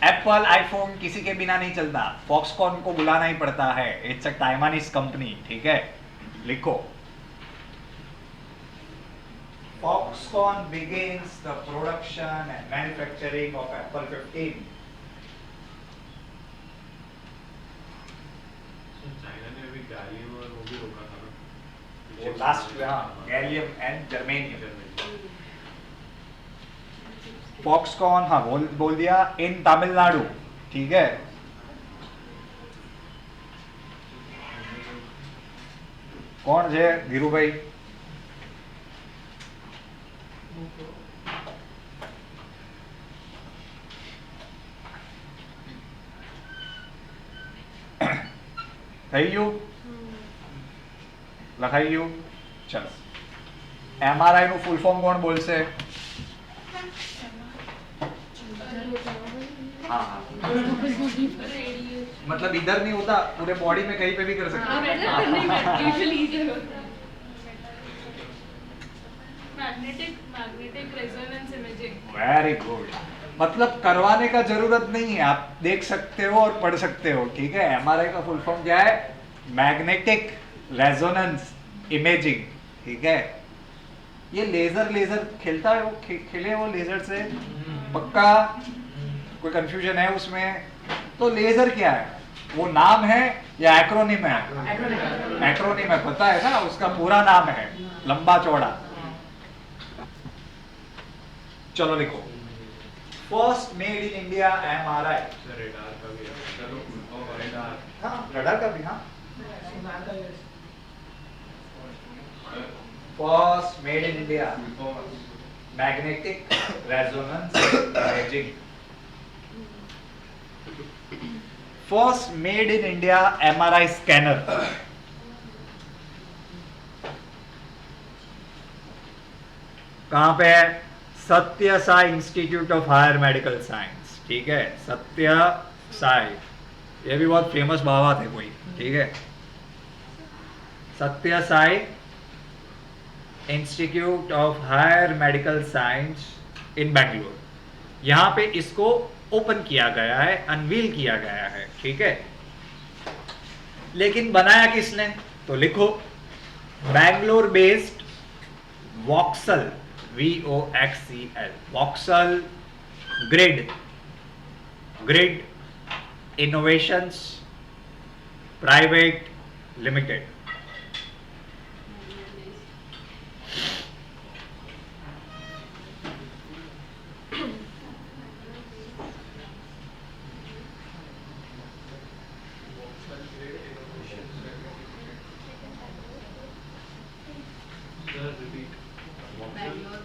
एप्पल आईफोन किसी के बिना नहीं चलता, फॉक्सकॉन को बुलाना ही पड़ता है। इट्स अ ताइवानीज कंपनी, ठीक है। लिखो, Foxconn begins the production and manufacturing of Apple 15. China ने अभी गैलियम और वो भी रोका था ना, वो लास्ट, हाँ, गैलियम एंड जर्मेनियम। फॉक्सकॉन, हाँ बोल दिया, इन तमिलनाडु, ठीक है। कौन है? धीरू भाई। લખાઈ ચલો MRI નું ફૂલ ફોર્મ કોણ બોલશે? हाँ हाँ, मतलब इधर नहीं होता, पूरे बॉडी में कहीं पे भी कर सकते हैं। Magnetic resonance imaging. Very good, मतलब करवाने का जरूरत नहीं है, आप देख सकते हो और पढ़ सकते हो, ठीक है। एमआरआई का फुल फॉर्म क्या है? मैग्नेटिक रेजोनेंस इमेजिंग, ठीक है। ये लेजर खेलता है वो, खेले वो लेजर से, पक्का? कोई कंफ्यूजन है उसमें? तो लेजर क्या है? वो नाम है या एक्रोनिम है? एक्रोनिम है, पता है ना, उसका पूरा नाम है लंबा चौड़ा। चलो लिखो, first made in India MRI. Radar का भी है। चलो रेडार। हाँ, रडार का भी, हाँ। First made in India magnetic resonance imaging. First made in India MRI scanner. कहां पे है? Satya Sai institute of higher medical science, ठीक है। सत्य साई, ये भी बहुत फेमस बाबा थे कोई, ठीक है। Satya Sai institute of higher medical science in Bangalore, यहां पे इसको ओपन किया गया है, अनवील किया गया है, ठीक है। लेकिन बनाया किसने? तो लिखो, Bangalore based voxel, VOXCL, voxel grid innovations private limited.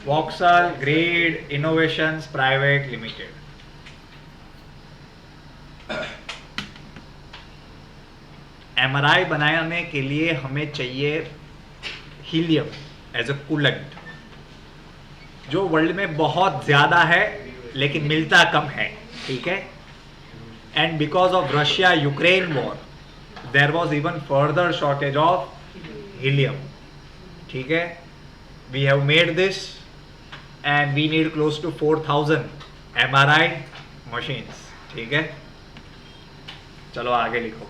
Voxel grade innovations private limited. MRI बनाने के लिए हमें चाहिए हीलियम एज अ कूलेंट, जो वर्ल्ड में बहुत ज्यादा है लेकिन मिलता कम है, ठीक है। And because of Russia Ukraine war there was even further shortage of helium, ठीक है। We have made this and we need close to 4000 MRI machines, ठीक है। चलो आगे लिखो।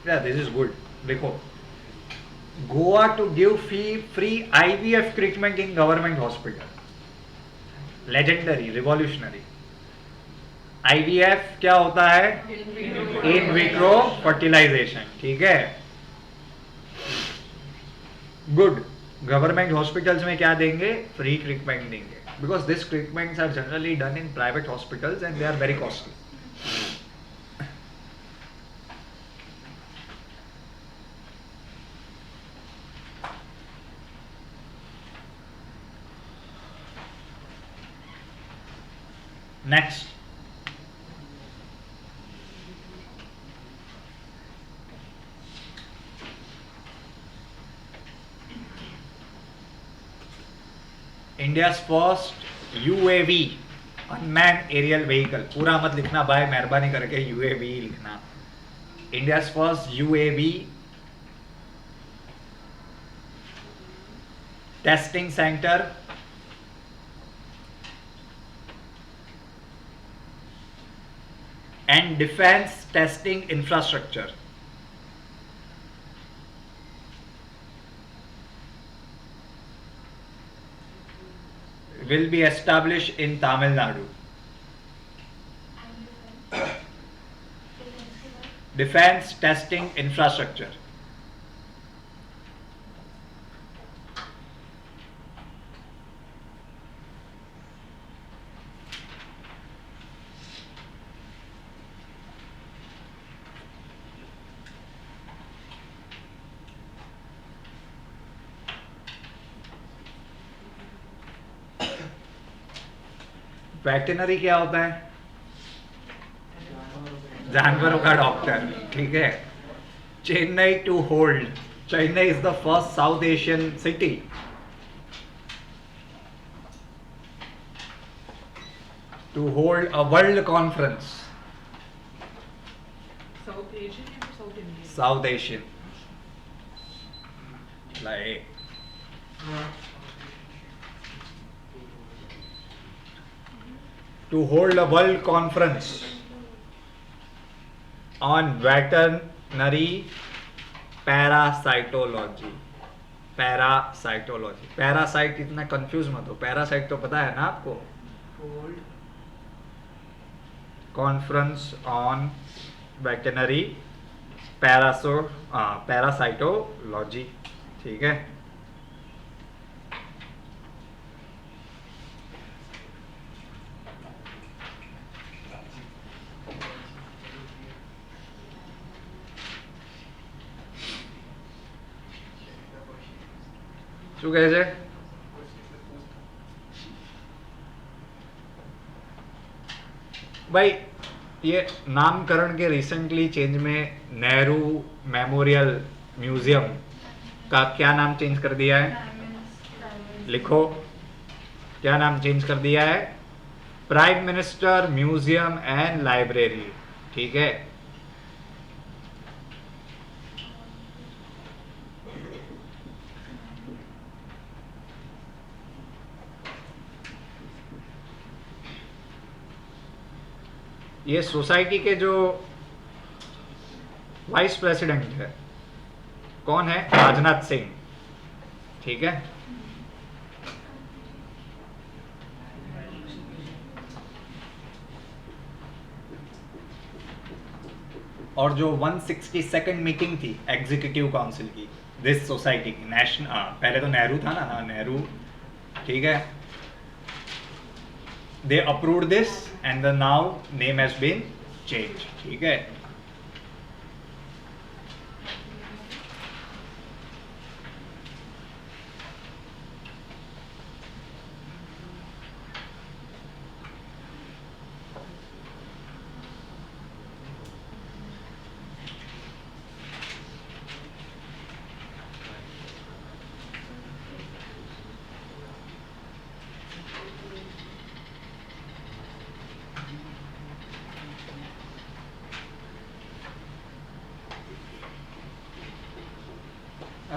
Yeah, this is good. देखो, Goa to give free IVF treatment in government hospital. Legendary, revolutionary. IVF क्या होता है? इन विट्रो फर्टिलाइजेशन, ठीक है। गुड। गवर्नमेंट हॉस्पिटल्स में क्या देंगे? फ्री ट्रीटमेंट देंगे, because this treatments are generally done in private hospitals and they are very costly. Next, India's first UAV, unmanned aerial vehicle, पूरा मत लिखना भाई, मेहरबानी करके UAV लिखना। India's first UAV testing center and defense testing infrastructure will be established in Tamil Nadu. Defense testing infrastructure. Veterinary क्या होता है? जानवरों का डॉक्टर, ठीक है। Chennai to hold, Chennai is the first South Asian city to hold a world conference. South Asian or South Indian? South Asian, like to hold a world conference on veterinary parasitology. Parasitology, parasite इतना confuse मत हो, parasite तो पता है ना आपको। Conference on veterinary parasitology, ठीक है। શું કહે છે? भाई ये नामकरण के रिसेंटली चेंज में नेहरू मेमोरियल म्यूजियम का क्या नाम चेंज कर दिया है? लिखो, क्या नाम चेंज कर दिया है? Prime minister museum and library, ठीक है। ये सोसाइटी के जो वाइस प्रेसिडेंट है कौन है? राजनाथ सिंह, ठीक है। और जो 162nd मीटिंग थी एग्जीक्यूटिव काउंसिल की दिस सोसाइटी की, नेशनल, पहले तो नेहरू था ना, नेहरू, ठीक है। They approved this and the now name has been changed, ठीक है।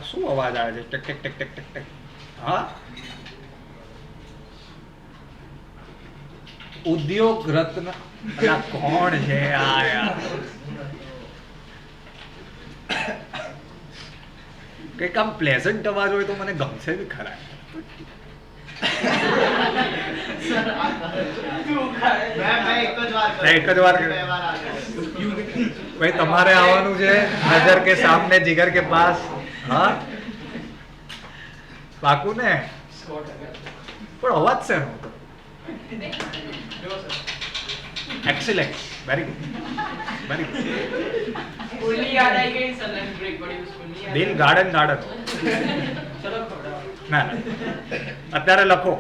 શું અવાજ આવે છે? ટક ટક ટક ટક ટક ટક, હા। ઉદ્યોગ રત્ન, અલા કોણ છે આ યાર? કંઈક આમ પ્લેઝન્ટ અવાજ હોય તો મને ગમશે બી ખરા। એક જ વાર ભાઈ તમારે આવવાનું છે, નજર કે સામને जिगर के पास, हाँ પાકું ને? પણ અવાજ છે excellent, very good, very good. Fully याद आई गई सलन ब्रेक बड़ी फुल्ली याद। દિલ ગાર્ડન ગાર્ડન, चलो थोड़ा ના અત્યારે લખો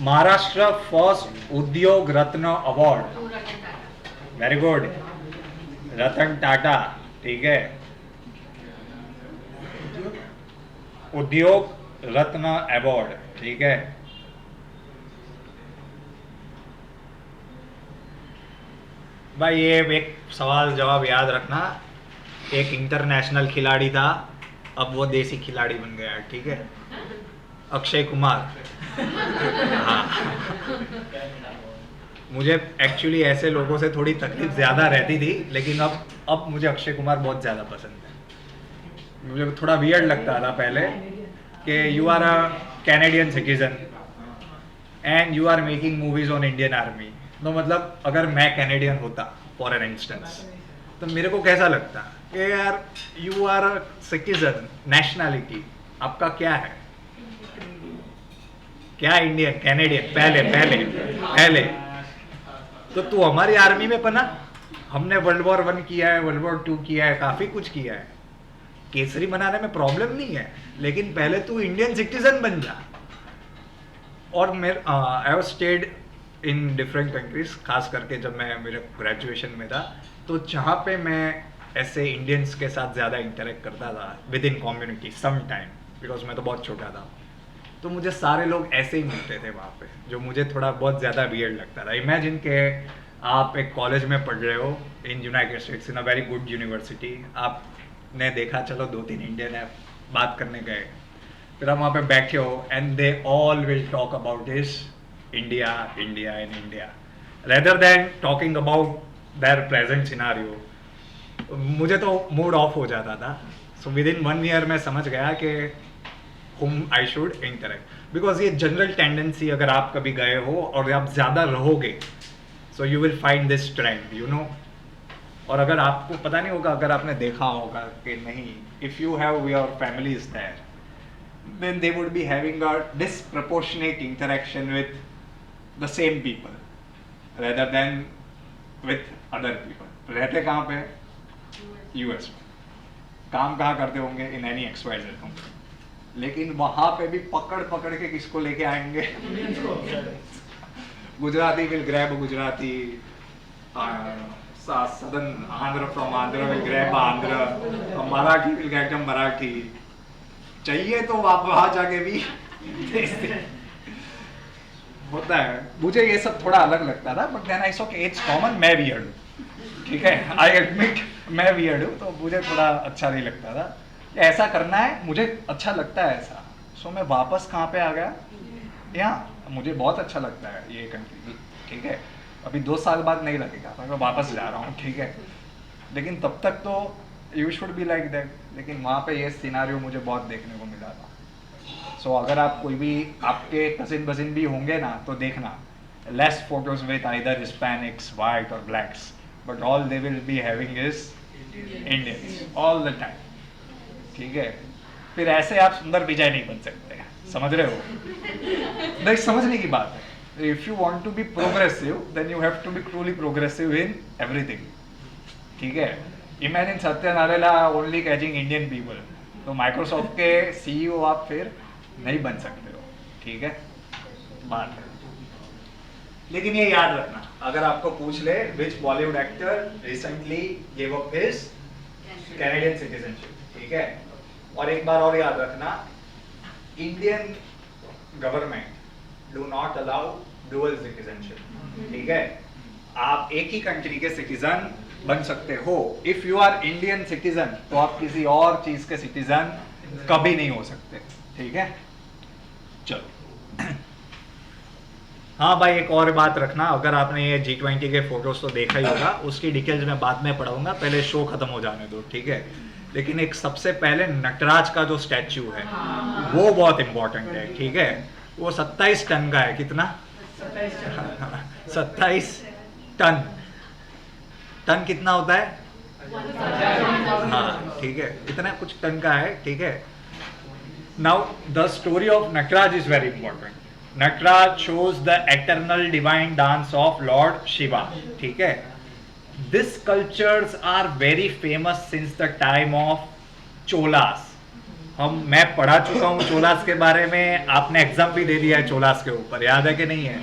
મહારાષ્ટ્ર ફર્સ્ટ ઉદ્યોગ રત્ન award, very good, Ratan Tata, ठीक है। उद्योग रत्न अवार्ड, ठीक है। भाई ये एक सवाल जवाब याद रखना, एक इंटरनेशनल खिलाड़ी था, अब वो देसी खिलाड़ी बन गया, ठीक है। अक्षय कुमार, हाँ। मुझे एक्चुअली ऐसे लोगों से थोड़ी तकलीफ ज़्यादा रहती थी, लेकिन अब मुझे अक्षय कुमार बहुत ज़्यादा पसंद है। मुझे थोड़ा वियर्ड लगता था पहले कि you are a Canadian citizen and you are making movies on Indian army. तो मतलब अगर मैं कैनेडियन होता फॉर एन इंस्टेंस तो मेरे को कैसा लगता कि यार you are a citizen, nationality आपका क्या है? क्या इंडियन, कैनेडियन, पहले पहले पहले तो तू हमारी आर्मी में पना। हमने वर्ल्ड वॉर 1 किया है, वर्ल्ड वॉर 2 किया है, काफी कुछ किया है, केसरी बनाने में प्रॉब्लम नहीं है, लेकिन पहले तू इंडियन सिटीजन बन जा। और मेरे I have stayed in different countries, खास करके जब मैं मेरे ग्रेजुएशन में था, तो जहाँ पे मैं ऐसे इंडियंस के साथ ज़्यादा इंटरेक्ट करता था within community some time, because मैं तो बहुत छोटा था, तो मुझे सारे लोग ऐसे ही मिलते थे वहाँ पे, जो मुझे थोड़ा बहुत ज़्यादा वियर्ड लगता था। इमेजिन के आप एक कॉलेज में पढ़ रहे हो in United states, in a very good university, आपने देखा चलो 2-3 इंडियन है, बात करने गए, फिर आप वहाँ पे बैठे हो and they all will talk about this India, India and India, rather than talking about their present scenario. मुझे तो मूड ऑफ हो जाता था। सो विद इन 1 ईयर मैं समझ गया कि whom I should interact, because ये जनरल टेंडेंसी, अगर आप कभी गए हो और आप ज़्यादा रहोगे, so you will find this trend, you know. और अगर आपको पता नहीं होगा, अगर आपने देखा होगा कि नहीं, if you have your family is there, then they would be having a disproportionate interaction with the same people rather than with other people. रहते कहाँ पे? यूएस में। काम कहाँ करते होंगे? In any XYZ company. लेकिन वहाँ पे भी पकड़ पकड़ के किसको लेके आएंगे? Gujarati will grab Gujarati, southern Andhra from Andhra will grab Andhra, Marathi will get them Marathi। चाहिए तो आप वहाँ जाके भी होता है। मुझे ये सब थोड़ा अलग लगता था, बट देन आई सॉ कि इट्स कॉमन, मैं वियर्ड हूँ, ठीक है, आई एडमिट मैं वियर्ड हूँ, तो मुझे थोड़ा अच्छा नहीं लगता था। ऐसा करना है, मुझे अच्छा लगता है ऐसा। सो मैं वापस कहाँ पे आ गया? यहाँ मुझे बहुत अच्छा लगता है ये कंट्री, ठीक है। अभी 2 साल बाद नहीं लगेगा, मैं वापस जा रहा हूँ, ठीक है, लेकिन तब तक तो you should be like that. लेकिन वहाँ पे ये सिनारियो मुझे बहुत देखने को मिला था। सो अगर आप कोई भी आपके कजिन बजिन भी होंगे ना, तो देखना less photos with either Hispanics, white और blacks, but all they will be having is Indians all the time, ठीक है। फिर ऐसे आप सुंदर विजय नहीं बन सकते, समझ रहे हो? नहीं, समझने की बात है। If you want to be progressive, then you have to be truly progressive in everything, ठीक है। Imagine Satya Nadella only catching Indian people, तो माइक्रोसॉफ्ट के CEO आप फिर नहीं बन सकते हो, ठीक है, बात है। लेकिन ये याद रखना, अगर आपको पूछ ले which Bollywood actor recently give up his Canadian citizenship, ठीक है। और एक बार और याद रखना, Indian government do not allow dual citizenship, ठीक है। आप एक ही कंट्री के सिटीजन बन सकते हो। If you are Indian citizen, तो आप किसी और चीज के सिटीजन कभी नहीं हो सकते, ठीक है। चलो हाँ भाई, एक और बात रखना, अगर आपने ये G20 के फोटोज तो देखा ही होगा, उसकी डिटेल्स मैं बाद में पढ़ाऊंगा, पहले शो खत्म हो जाने दो, ठीक है। लेकिन एक सबसे पहले नटराज का जो स्टैच्यू है वो बहुत इंपॉर्टेंट है, ठीक है। वो 27 टन का है। कितना? 27 टन। टन कितना होता है? हाँ, ठीक है, इतना कुछ टन का है, ठीक है। Now the story of Nataraj is very important. Nataraj shows the eternal divine dance of lord Shiva, ठीक है। This cultures are very famous since the time of Cholas. मैं पढ़ा चुका हूँ चोलास के बारे में, आपने एग्जाम भी दे दिया है चोलास के ऊपर, याद है कि नहीं है?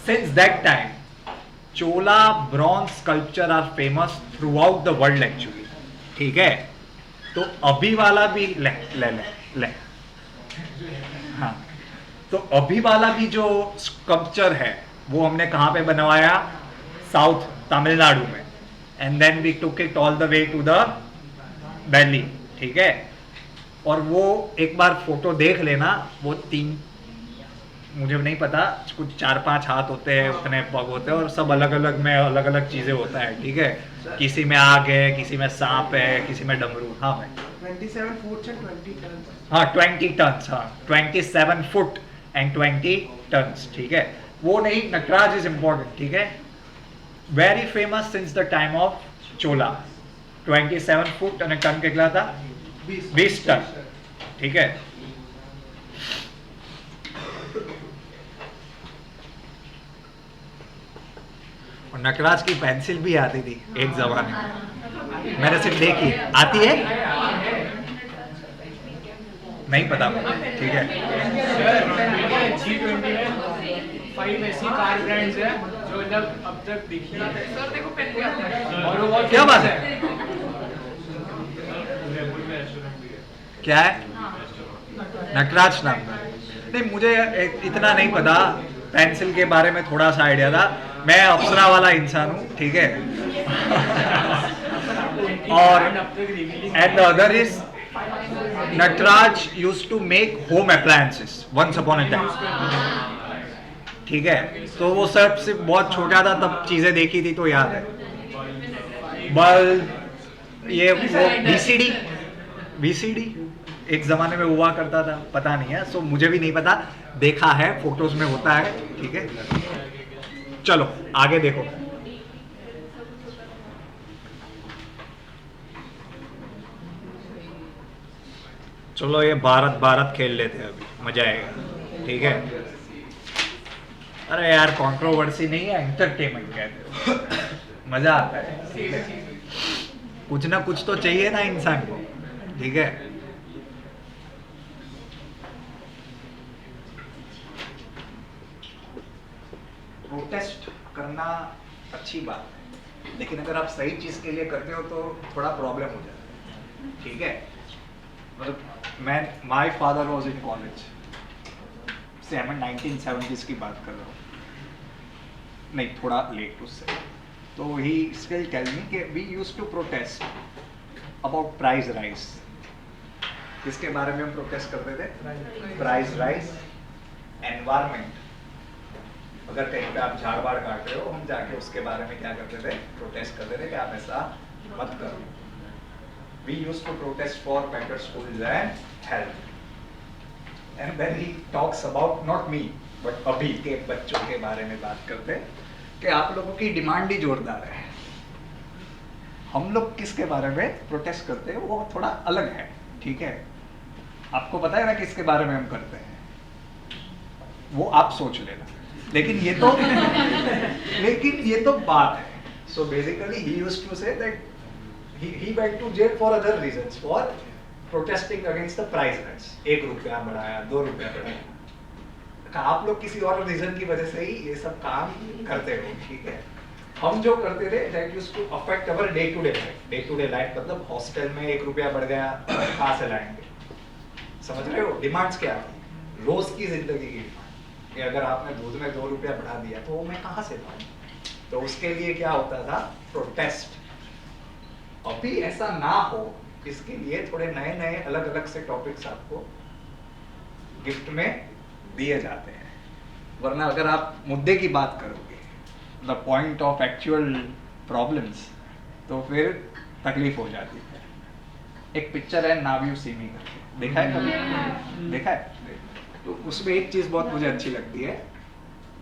Since that time Chola bronze sculpture are famous throughout the world actually, ठीक है। तो अभी वाला भी ले हाँ, तो अभी वाला भी जो स्कल्पचर है वो हमने कहाँ पे बनवाया? साउथ तमिलनाडु में, and then we took it all the way to the Delhi, ठीक है। और वो एक बार फोटो देख लेना, वो 3, मुझे नहीं पता, कुछ 4-5 हाथ होते हैं, उतने पग होते हैं, और सब अलग अलग में अलग अलग चीजें होता है, ठीक है। किसी में आग है, किसी में सांप है, किसी में डमरू। हाँ भाई, 27 फुट and 20 tons. हाँ 20 टन्स, हाँ 27 फुट एंड 20 टन्स, ठीक है। वो नहीं, नटराज इज इम्पोर्टेंट, ठीक है। Very famous since the time of Chola. 27 foot और टन कितना था? 20 टन, ठीक है। और नटराज की पेंसिल भी आती थी एक जमाने में, मैंने सिर्फ देखी। आती है? नहीं पता मुझे, ठीक है। 5 ऐसी कार ब्रांड्स हैं जो मतलब अब तक दिखी है। सर देखो पेन भी आता है। और वो बहुत क्या बात famous है? उदयपुर में रेस्टोरेंट भी है। क्या है? नटराज नाम का। नहीं, मुझे इतना नहीं पता, पेंसिल के बारे में थोड़ा सा आइडिया था। मैं अप्सरा वाला इंसान हूँ, ठीक है। और and the other is Nataraj used to make home appliances once upon a time, ठीक है। तो वो सब सिर्फ बहुत छोटा था तब चीजें देखी थी तो याद है। बल्ब, ये वो वीसीडी एक जमाने में हुआ करता था, पता नहीं है, सो मुझे भी नहीं पता, देखा है फोटोज में होता है, ठीक है। चलो आगे देखो। चलो ये भारत भारत खेल लेते हैं, अभी मजा आएगा, ठीक है। अरे यार कंट्रोवर्सी नहीं है, एंटरटेनमेंट कहते हो, मजा आता है, ठीक है। कुछ ना कुछ तो चाहिए ना इंसान को, ठीक है। प्रोटेस्ट करना अच्छी बात है, लेकिन अगर आप सही चीज के लिए करते हो तो थोड़ा प्रॉब्लम हो जाता है, ठीक है। मतलब my father was in college से, मैं 1970s की बात कर रहा हूँ, नहीं थोड़ा लेट उससे। तो ही स्टिल टेल मी कि we used to protest about price rise. किसके बारे में हम प्रोटेस्ट करते थे? Price rise, environment. अगर कहीं पे आप झाड़ बाड़ काट रहे हो, हम जाके उसके बारे में क्या करते थे? प्रोटेस्ट करते थे कि आप ऐसा मत करो। We used to protest for better schools and health. And then he talks about not me, but अभी के बच्चों के बारे में बात करते कि आप लोगों की डिमांड ही जोरदार है। हम लोग किसके बारे में प्रोटेस्ट करते हैं वो थोड़ा अलग है, ठीक है। आपको पता है ना किसके बारे में हम करते हैं, वो आप सोच लेना। लेकिन ये तो बात है। So basically he used to say that he went to jail for other reasons, for protesting against the price rise. 1 रुपया बढ़ाया, 2 रुपया बढ़ाया। आप लोग किसी और रीजन की वजह से ही ये सब काम करते हो, ठीक है। हम जो करते थे that used to affect our day to day life. Day to day life मतलब हॉस्टल में 1 रुपया बढ़ गया, कहाँ से लाएंगे? समझ रहे हो? डिमांड्स क्या थी? रोज की जिंदगी की डिमांड कि अगर आपने दूध में 2 रुपया बढ़ा दिया तो वो मैं कहाँ से लाऊं? तो उसके लिए क्या होता था? प्रोटेस्ट। अभी ऐसा ना हो, इसके लिए थोड़े नए नए अलग अलग से टॉपिक्स आपको गिफ्ट में दिए जाते हैं। वरना अगर आप मुद्दे की बात करोगे, the point of actual problems, तो फिर तकलीफ हो जाती है। एक पिक्चर है नाव यू सी मी करके, देखा है कभी? देखा है? तो उसमें एक चीज बहुत मुझे अच्छी लगती है,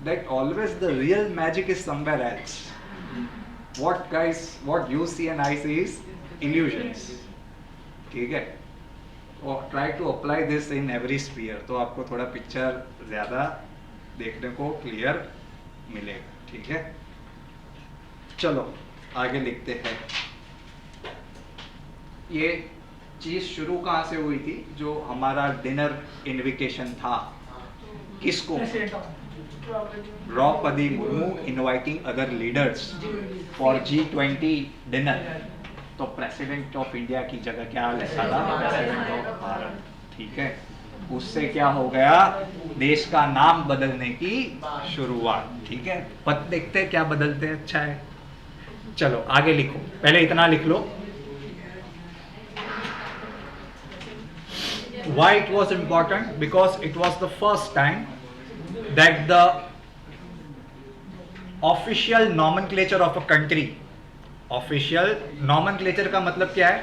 that always the real magic is somewhere else. What you see and I see is illusions. ठीक है? और try to apply this in every sphere. तो आपको थोड़ा पिक्चर ज्यादा देखने को क्लियर मिलेगा, ठीक है? चलो आगे लिखते हैं। ये चीज शुरू कहाँ से हुई थी? जो हमारा डिनर इनविटेशन था, किसको? Draupadi Murmu inviting other leaders for G20 dinner. तो प्रेसिडेंट ऑफ इंडिया की जगह क्या लिखा था? प्रेसिडेंट ऑफ भारत, ठीक है। उससे क्या हो गया? देश का नाम बदलने की शुरुआत, ठीक है। पद देखते हैं क्या बदलते हैं, अच्छा है। चलो आगे लिखो, पहले इतना लिख लो। Why it was important? Because it was the first time that the official nomenclature of a country, official nomenclature का मतलब क्या है?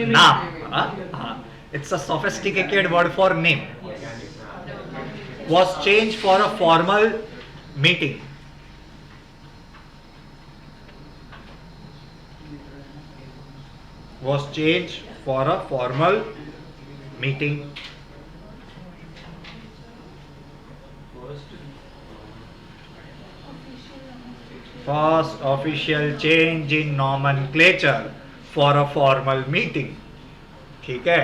नाम। It's a sophisticated word for name. Was changed for a formal meeting. Was changed for a formal meeting. First official change in nomenclature for a formal meeting, ठीक है।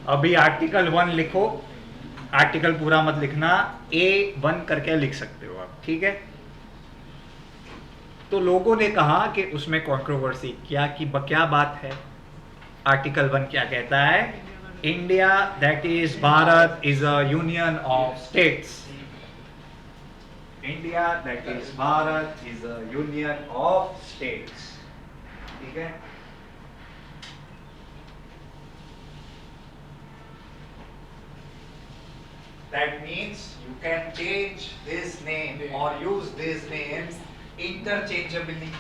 अभी article 1 लिखो, article पूरा मत लिखना, A1 करके लिख सकते हो आप, ठीक है। तो लोगों ने कहा कि उसमें कंट्रोवर्सी क्या बात है। आर्टिकल 1 क्या कहता है? India that is Bharat is a union of states. India that is Bharat is a union of states, ठीक है। That means you can change this name or use these names interchangeably.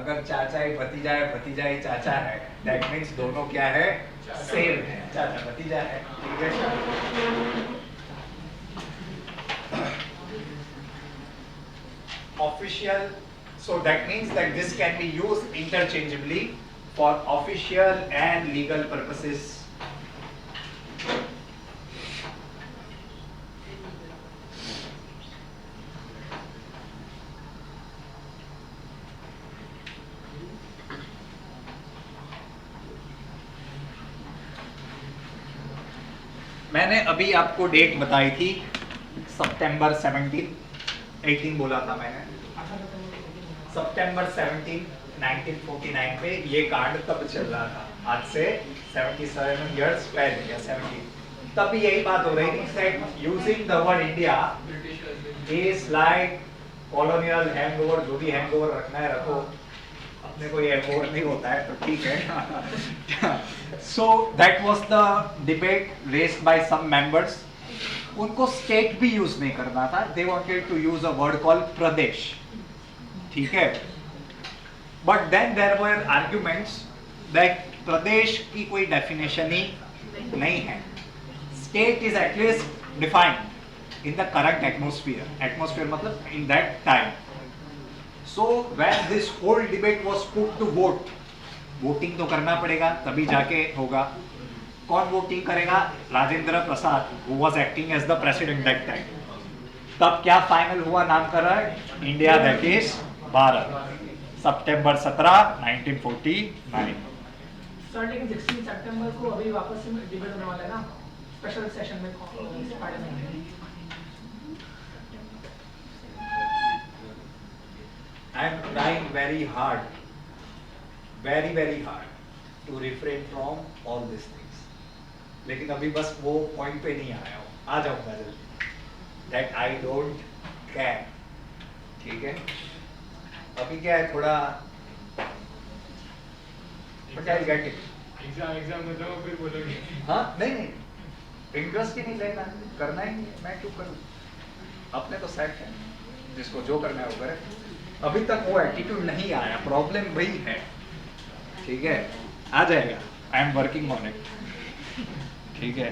अगर चाचा ही भतीजा है, भतीजा ही चाचा है, that means दोनों क्या है? सेम है, चाचा भतीजा है, ठीक है। Official, so that means that this can be used interchangeably for official and legal purposes. मैंने अभी आपको डेट बताई थी सितंबर 18 बोला था मैंने। सितंबर 17 1949 पे ये कांड तब चल रहा था, आज से 77 इयर्स पहले या 70, तब यही बात हो रही थी that using the word India is like colonial hangover। जो भी हैंगओवर रखना है रखो, अपने को ये हैंगओवर नहीं होता है तो ठीक है। So that was the debate raised by some members। उनको स्टेट भी यूज नहीं करना था, they wanted to use a word called प्रदेश, ठीक है। But then there were arguments that प्रदेश की कोई डेफिनेशन ही नहीं है। State is at least defined in the current atmosphere, atmosphere मतलब in that time। So when this whole debate was put to vote, voting तो करना पड़ेगा तभी जाके होगा। कौन वोटिंग करेगा? Rajendra Prasad, who was acting as the president that time। तब क्या फाइनल हुआ नामकरण? India that is Bharat, September 17 1949। Sir लेकिन 16 सितंबर को अभी वापस से डिबेट होने वाला है ना, स्पेशल सेशन में पार्लियामेंट में। I am trying very hard to refrain from all these things, लेकिन अभी बस वो पॉइंट पे नहीं आया हूँ, आ जाऊंगा जल्दी। That I don't care, ठीक है। अभी क्या है थोड़ा I'll get it। एग्जाम मतलब फिर बोलोगे। हाँ नहीं, इंटरेस्ट ही नहीं लेना, करना ही नहीं, मैं क्यों करूँ? अपने तो सेट है, जिसको जो करना है वो करे। अभी तक वो एटीट्यूड नहीं आया, प्रॉब्लम वही है, ठीक है। आ जाएगा, I am working on it, ठीक है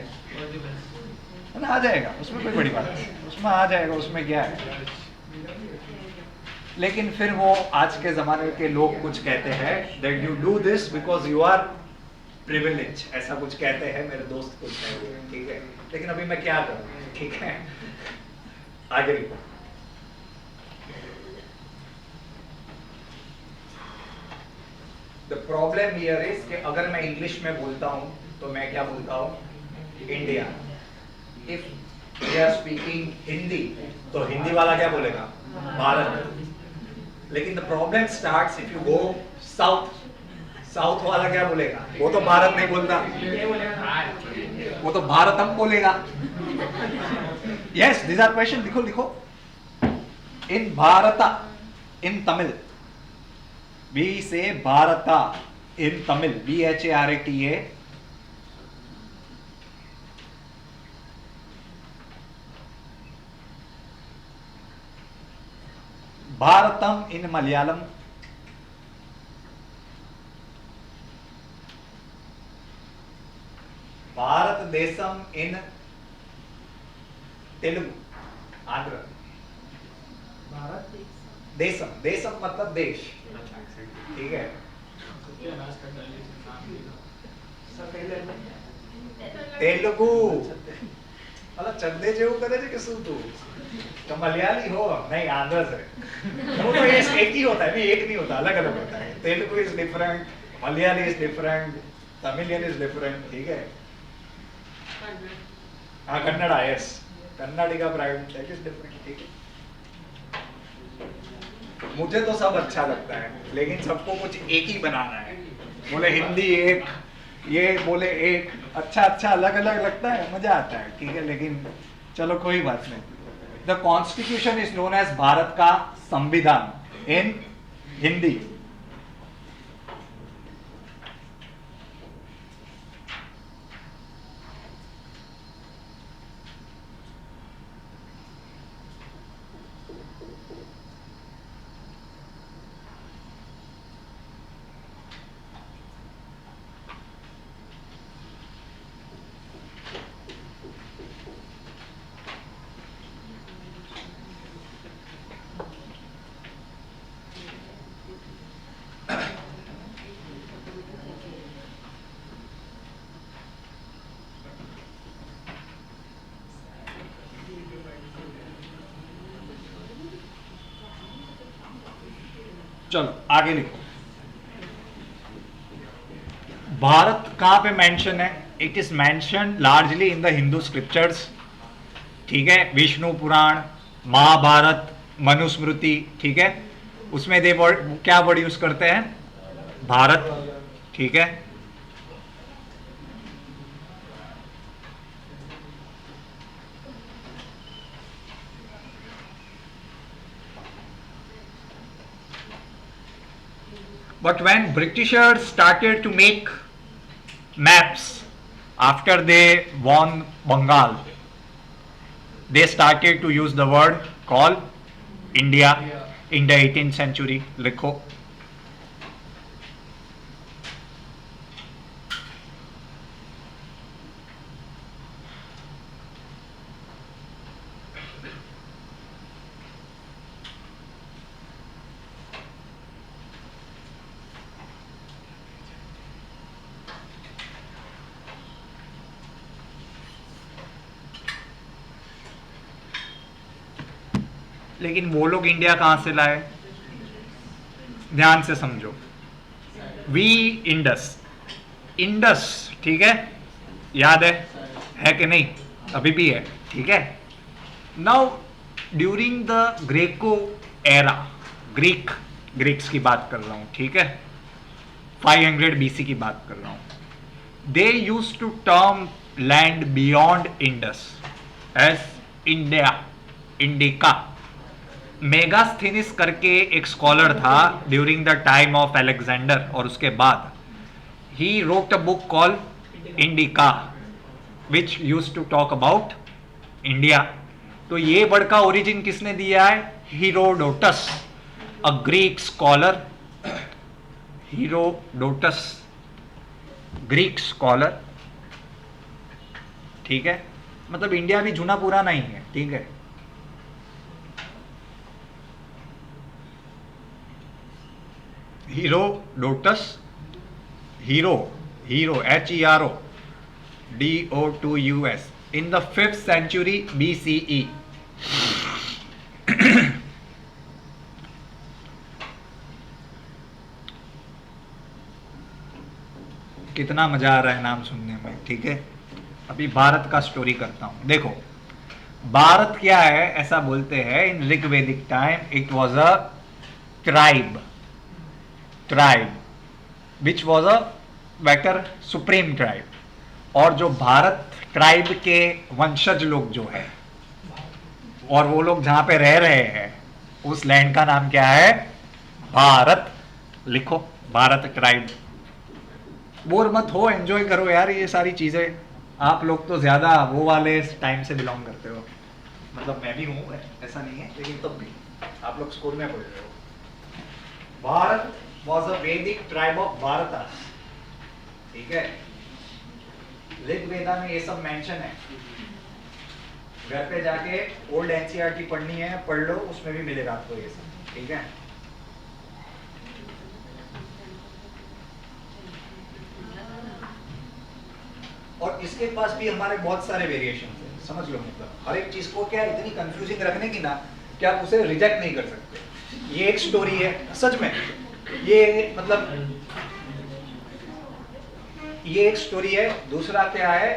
ना, आ जाएगा, उसमें कोई बड़ी बात नहीं, उसमें आ जाएगा, उसमें क्या है। लेकिन फिर वो आज के जमाने के लोग कुछ कहते हैं that you do this because you are privilege, ऐसा कुछ कहते हैं, मेरे दोस्त कुछ है, ठीक है। लेकिन अभी मैं क्या करूँ, ठीक है। आगे लिखो। The problem here is कि अगर मैं इंग्लिश में बोलता हूँ तो मैं क्या बोलता हूँ? India. If we are speaking Hindi तो हिंदी वाला क्या बोलेगा? भारत। लेकिन the problem starts if you go south, south वाला क्या बोलेगा? वो तो भारत नहीं बोलता, वो तो भारतम बोलेगा। Yes, these are questions, लिखो। In भारता, in Tamil we say Bharata, in Tamil BHARATA। Bharatam in Malayalam, Bharat Desam in Telugu, Andhra। Desam, Desam मतलब देश, ठीक है। तेलुगु मतलब चंदे जेवू करे છે કે શું તું? तो मलयाली हो? नहीं, आंध्र से। वो तो एक ही होता है, नहीं एक नहीं होता, अलग अलग होता है। Telugu is different, Malayali is different, Tamilian is different, ठीक है। हाँ कन्नड़ा, यस, कन्नाडी का प्राइवेट दैट इज डिफरेंट, ठीक है। मुझे तो सब अच्छा लगता है, लेकिन सबको कुछ एक ही बनाना है। बोले हिंदी एक, ये बोले एक, अच्छा अच्छा अलग अलग लगता है, मजा आता है, ठीक है। लेकिन चलो कोई बात नहीं। The constitution is known as Bharat का संविधान इन हिंदी। चलो आगे लिखो। भारत कहां पे मेंशन है? It is mention largely in the Hindu scriptures, ठीक है। विष्णु पुराण, महाभारत, मनुस्मृति, ठीक है। उसमें दे वर्ड क्या वर्ड यूज करते हैं? भारत, ठीक है। But when Britishers started to make maps after they won Bengal, they started to use the word called India in the 18th century. लिखो। लेकिन वो लोग इंडिया कहां से लाए? ध्यान से समझो। वी इंडस, इंडस, ठीक है, याद है कि नहीं? अभी भी है, ठीक है। Now during the Greco era, Greeks की बात कर रहा हूं, ठीक है, 500 BC की बात कर रहा हूं। They used to term land beyond Indus as India, Indica. Megasthenes करके एक स्कॉलर था during the time of Alexander, और उसके बाद ही wrote a book called Indica which used to talk about India. तो ये वर्ड का ओरिजिन किसने दिया है? Herodotus, a Greek scholar. Herodotus, Greek scholar, ठीक है। मतलब इंडिया भी जुना पुराना ही है, ठीक है। Herodotus, hero HERO DOTUS in the 5th century BCE. कितना मजा आ रहा है नाम सुनने में, ठीक है। अभी भारत का स्टोरी करता हूं। देखो भारत क्या है, ऐसा बोलते हैं in Rigvedic time it was a tribe which was a better supreme tribe. और जो भारत ट्राइब के वंशज लोग जो है, और वो लोग जहां पे रह रहे हैं, उस लैंड का नाम क्या है? भारत। लिखो, भारत ट्राइब। बोर मत हो, एंजॉय करो यार ये सारी चीजें। आप लोग तो ज्यादा वो वाले टाइम से बिलोंग करते हो, मतलब मैं भी हूं, ऐसा नहीं है, लेकिन तब भी आप लोग स्कूल में पढ़ रहे हो। Bharat was a Vedic tribe of Bharatas, ठीक है। ऋग्वेदा में ये सब मेंशन है। घर पे जाके ओल्ड NCERT पढ़नी है, पढ़ लो, उसमें भी मिलेगा आपको ये सब, ठीक है। और इसके पास भी हमारे बहुत सारे वेरिएशन है, समझ लो। मतलब हर एक चीज को क्या इतनी कंफ्यूजिंग रखने की ना कि आप उसे रिजेक्ट नहीं कर सकते। ये एक स्टोरी है, सच में ये मतलब ये एक स्टोरी है। दूसरा क्या है,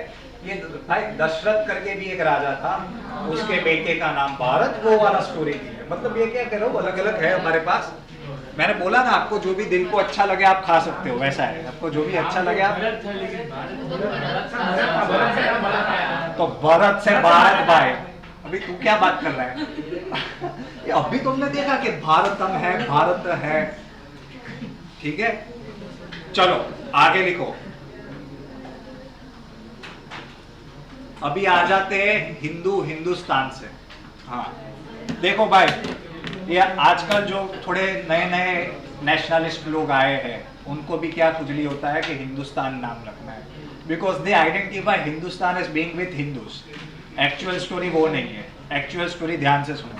ये भाई दशरथ करके भी एक राजा था, उसके बेटे का नाम भारत, वो वाला स्टोरी थी। मतलब ये क्या कह रहा हूँ, अलग अलग है हमारे पास। मैंने बोला ना आपको, जो भी दिल को अच्छा लगे आप खा सकते हो, वैसा है। आपको जो भी अच्छा लगे आप, तो भरत से भारत भाई। अभी तू क्या बात कर रहा है? ये अभी तुमने देखा कि भारतम है, भारत है, ठीक है। चलो आगे लिखो। अभी आ जाते हैं हिंदू, हिंदुस्तान से। हाँ देखो भाई, ये आजकल जो थोड़े नए नए नेशनलिस्ट लोग आए हैं, उनको भी क्या खुजली होता है कि हिंदुस्तान नाम रखना है, because they identify Hindustan as being with Hindus. Actual story वो नहीं है। एक्चुअल स्टोरी ध्यान से सुनो।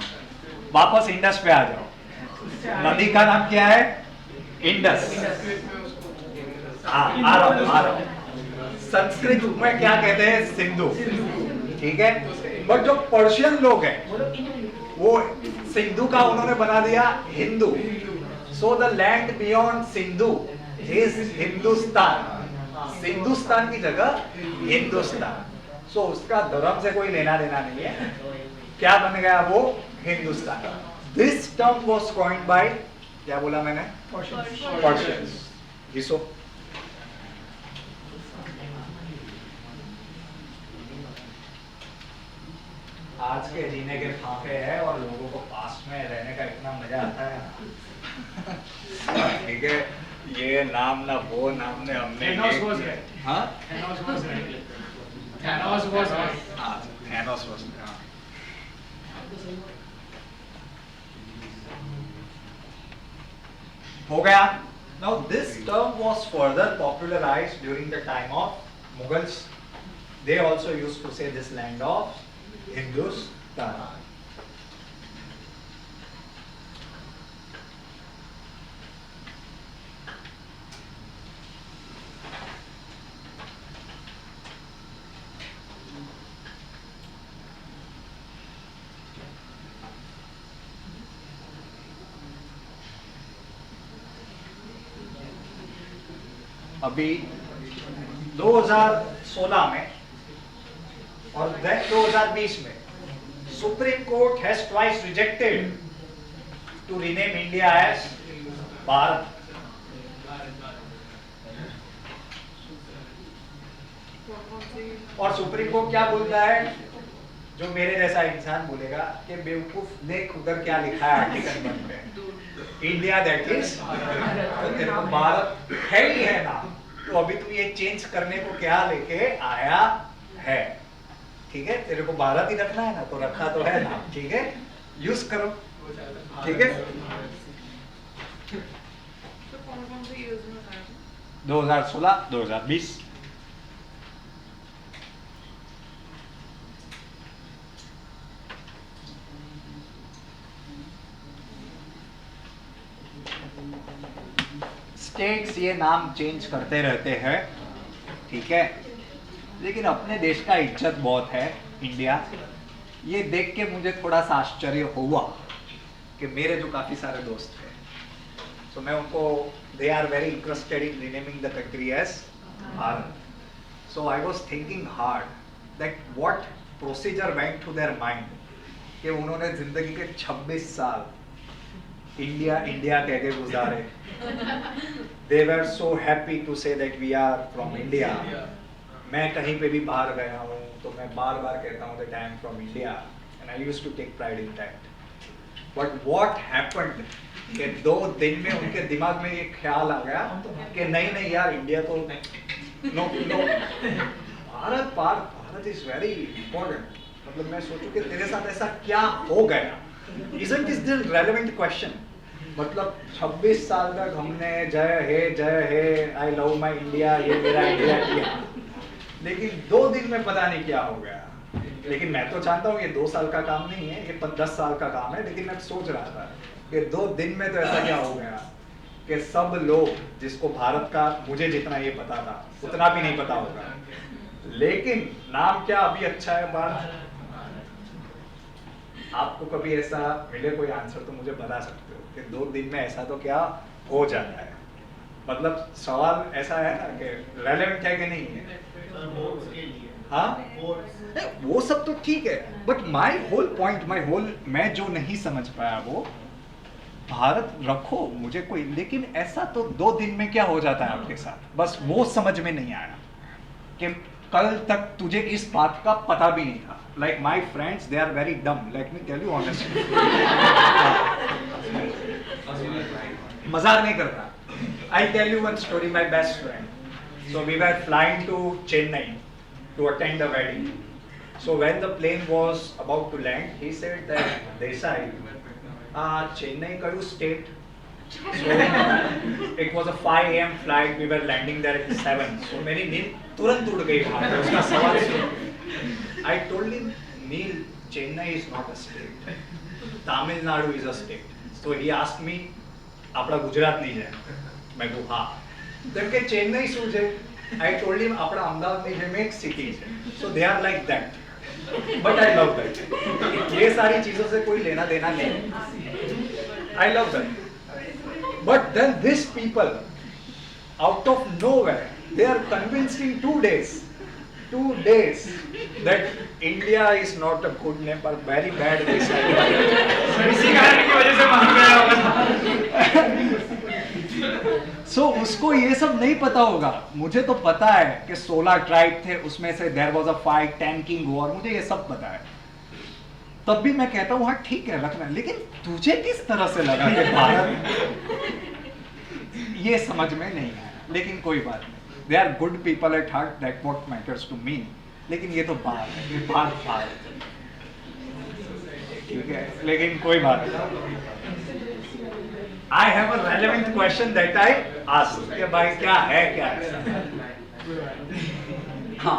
वापस इंडस पे आ जाओ। नदी का नाम क्या है? इंडस। हाँ आ रहा हूं। संस्कृत में क्या कहते हैं? सिंधु, ठीक है। बट जो पर्शियन लोग हैं वो सिंधु का उन्होंने बना दिया Hindu. So the land beyond Sindhu is Hindustan. Sindhustan की जगह हिंदुस्तान। सो उसका धर्म से कोई लेना देना नहीं है। क्या बन गया वो? Hindustan. This term was coined bye, क्या बोला मैंने? पर्शियंस। घिसो। आज के जीने के फांफे हैं और लोगों को पास में रहने का इतना मजा आता है, ठीक है। ये नाम ना वो नाम ने हमने हाँ हो गया। Now this term was further popularized during the time of Mughals. They also used to say this land of Hindustan. अभी 2016 में और then 2020 में Supreme Court has twice rejected to rename India as Bharat. और सुप्रीम कोर्ट क्या बोलता है? जो मेरे जैसा इंसान बोलेगा कि बेवकूफ, देख उधर क्या लिखा है आर्टिकल 1 में, इंडिया दैट इज, तो तेरे को भारत है ही है ना, तो अभी तू ये चेंज करने को क्या लेके आया है? ठीक है, तेरे को भारत ही रखना है ना, तो रखा तो है ना, ठीक है, यूज करो, ठीक है। 2016, 2020 स्टेट्स ये नाम चेंज करते रहते हैं, ठीक है, लेकिन अपने देश का इज्जत बहुत है इंडिया। ये देख के मुझे थोड़ा सा आश्चर्य हुआ कि मेरे जो काफी सारे दोस्त हैं, तो मैं उनको, they are very interested in renaming the country as Bharat. So I was thinking hard that what procedure went to their mind कि उन्होंने जिंदगी के 26 साल इंडिया इंडिया कह के गुजारे। They were so happy to say that we are from India. मैं कहीं पे भी बाहर गया हूँ तो मैं बार बार कहता हूँ that I am from India and I used to take pride in that. But what happened कि 2 दिन में उनके दिमाग में ये ख्याल आ गया कि नहीं नहीं यार, इंडिया तो no no, Bharat is very important. मतलब मैं सोचूं कि तेरे साथ ऐसा क्या हो गया? Isn't this the relevant question? मतलब 26 साल तक हमने जय हे आई लव माई इंडिया, ये मेरा इंडिया किया, लेकिन 2 दिन में पता नहीं क्या हो गया। लेकिन मैं तो जानता हूँ ये 2 साल का काम नहीं है, ये 10 साल का काम है। लेकिन मैं सोच रहा था कि 2 दिन में तो ऐसा क्या हो गया कि सब लोग, जिसको भारत का मुझे जितना ये पता था उतना भी नहीं पता होगा, लेकिन नाम क्या अभी अच्छा है भारत। आपको कभी ऐसा मिले कोई आंसर तो मुझे बता सकते हो कि 2 दिन में ऐसा तो क्या हो जाता है? मतलब सवाल ऐसा है ना कि रेलेवेंट है कि नहीं है। हाँ वो सब तो ठीक है, बट माई होल पॉइंट, मैं जो नहीं समझ पाया वो, भारत रखो मुझे कोई, लेकिन ऐसा तो 2 दिन में क्या हो जाता है आपके साथ, बस वो समझ में नहीं आया कि कल तक तुझे इस बात का पता भी नहीं था। Like my friends they are very dumb, let me tell you honestly, मजाक नहीं करता। I tell you one story, my best friend, so we were flying to Chennai to attend a wedding. So when the plane was about to land, he said that Desai, Chennai kayu state. So it was a 5 a.m. flight. We were landing there at 7. So मेरी नींद तुरंत उड़ गई वहाँ पे उसका सवाल सुन। I told him, Neil, Chennai is not a state. Tamil Nadu is a state. So he asked me, આપણા ગુજરાત નહીં છે? मैं કહું हाँ. કેમ કે ચેન્નઈ શું છે? I told him આપણા અમદાવાદની જેમ એક સિટી છે. So they are like that. But I love that. ये सारी चीजों से कोई लेना देना नहीं. I love that. But then these people, out of nowhere, they are convinced in 2 days that India is not a good name but very bad this इसी कारण की वजह से मान गया। सो उसको ये सब नहीं पता होगा, मुझे तो पता है कि 16 ट्राइब थे, उसमें से there was a fight, tanking war, मुझे ये सब पता है। तब भी मैं कहता हूँ हाँ ठीक है रखना, लेकिन तुझे किस तरह से लगा कि भारत, ये समझ में नहीं आया, लेकिन कोई बात नहीं, they are good people at heart, that what matters to me. लेकिन ये तो बात है, ये बात ठीक है, लेकिन कोई बात नहीं। I have a relevant question that I asked कि भाई क्या है क्या है। हाँ,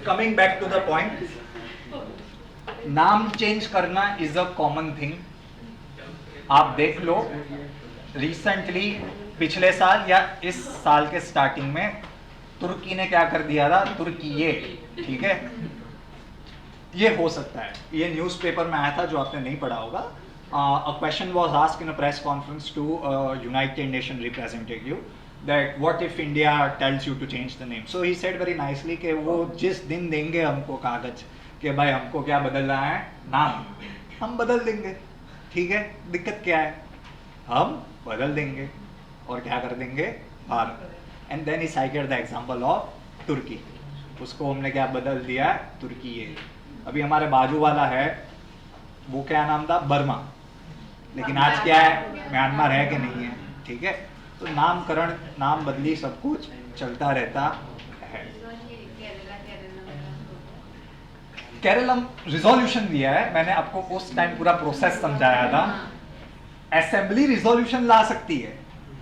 coming back to the point, नाम चेंज करना is a common thing। आप देख लो रिसेंटली पिछले साल या इस साल के स्टार्टिंग में तुर्की ने क्या कर दिया था, तुर्की, ठीक है, ये हो सकता है, ये न्यूज़पेपर में आया था जो आपने नहीं पढ़ा होगा। A question was asked in a press conference to a United Nations representative that what if India tells you to change the name? So he said very nicely कि वो जिस दिन देंगे हमको कागज कि भाई हमको क्या बदलना है नाम, हम बदल देंगे, ठीक है, दिक्कत क्या है, हम बदल देंगे और क्या कर देंगे Bharat. And then he cited the example of Turkey, उसको हमने क्या बदल दिया, तुर्की। ये अभी हमारे बाजू वाला है, वो क्या नाम था, बर्मा, लेकिन आज क्या है, म्यांमार है कि नहीं है, ठीक है। तो नामकरण, नाम बदली, सब कुछ चलता रहता है। केरलम रिजोल्यूशन दिया है, मैंने आपको उस टाइम पूरा प्रोसेस समझाया था। असेंबली रिजोल्यूशन ला सकती है,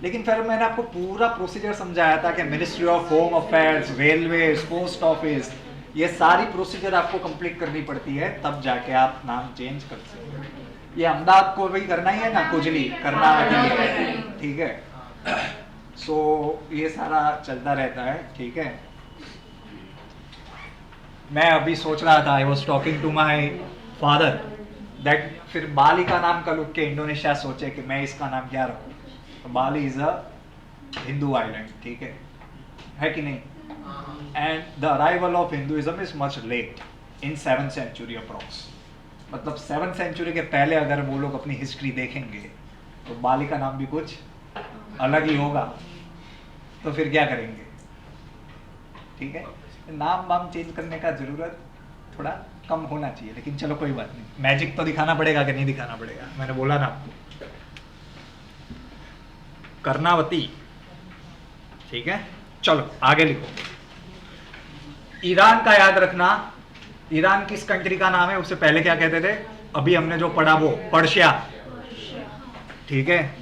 लेकिन फिर मैंने आपको पूरा प्रोसीजर समझाया था कि ministry of home affairs, railway, post office, ये सारी प्रोसीजर आपको कंप्लीट करनी पड़ती है, तब जाके आप नाम चेंज कर सकते हैं। ये अहमदाबाद को भी करना ही है ना, कुजली करना है, ठीक है। सो ये सारा चलता रहता है, ठीक है। मैं अभी सोच रहा था, I was talking to my father that फिर बाली का नाम कल उठ के इंडोनेशिया सोचे कि मैं इसका नाम क्या रखूं, तो Bali is a Hindu island, ठीक है कि नहीं। And the arrival of Hinduism is much late, in 7th century approx, मतलब 7th century के पहले अगर वो लोग अपनी हिस्ट्री देखेंगे तो बाली का नाम भी कुछ अलग ही होगा, तो फिर क्या करेंगे, ठीक है। नाम वाम चेंज करने का जरूरत थोड़ा कम होना चाहिए, लेकिन चलो कोई बात नहीं, मैजिक तो दिखाना पड़ेगा कि नहीं दिखाना पड़ेगा, मैंने बोला ना आपको। कर्णावती, ठीक है, चलो आगे लिखो। ईरान का याद रखना, ईरान किस कंट्री का नाम है, उससे पहले क्या कहते थे, अभी हमने जो पढ़ा वो पर्शिया, ठीक है।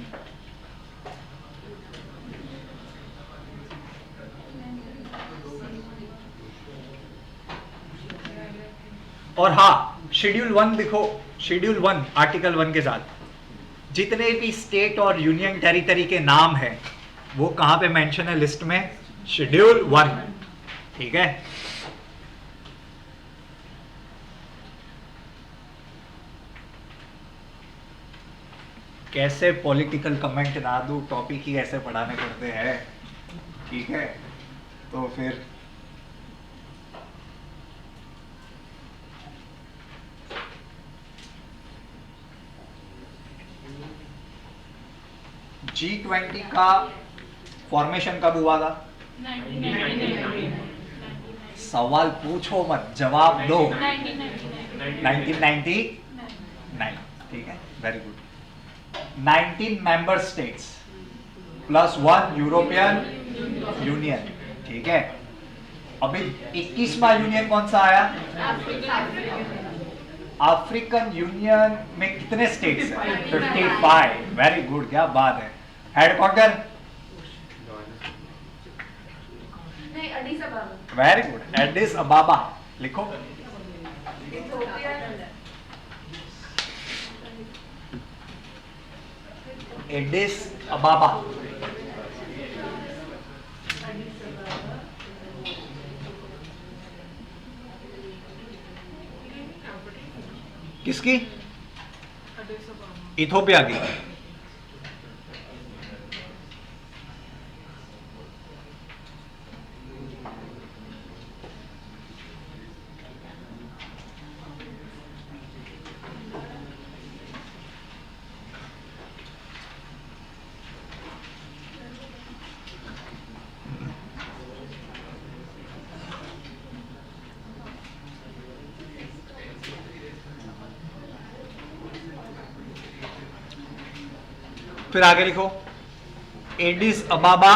और हाँ, शेड्यूल 1 देखो, शेड्यूल 1 आर्टिकल 1 के साथ जितने भी स्टेट और यूनियन टेरिटरी के नाम है वो कहां पे मेंशन है लिस्ट में, शेड्यूल 1, ठीक है। कैसे पॉलिटिकल कमेंट ना दूं, टॉपिक ही ऐसे पढ़ाने पड़ते हैं। ठीक है, तो फिर G20 का फॉर्मेशन कब हुआ था? 1999 सवाल पूछो मत, जवाब दो। 1999, ठीक है, very good. 19 member states plus 1 European union, ठीक है। अभी 21वां यूनियन कौन सा आया? अफ्रीकन यूनियन में कितने स्टेट्स हैं? 55, वेरी गुड, क्या बात है। हेडक्वार्टर? नहीं, Addis Ababa. Very good, Addis Ababa, लिखो। एडिस अबाबा, किसकी? इथोपिया की। फिर आगे लिखो, एडिस अबाबा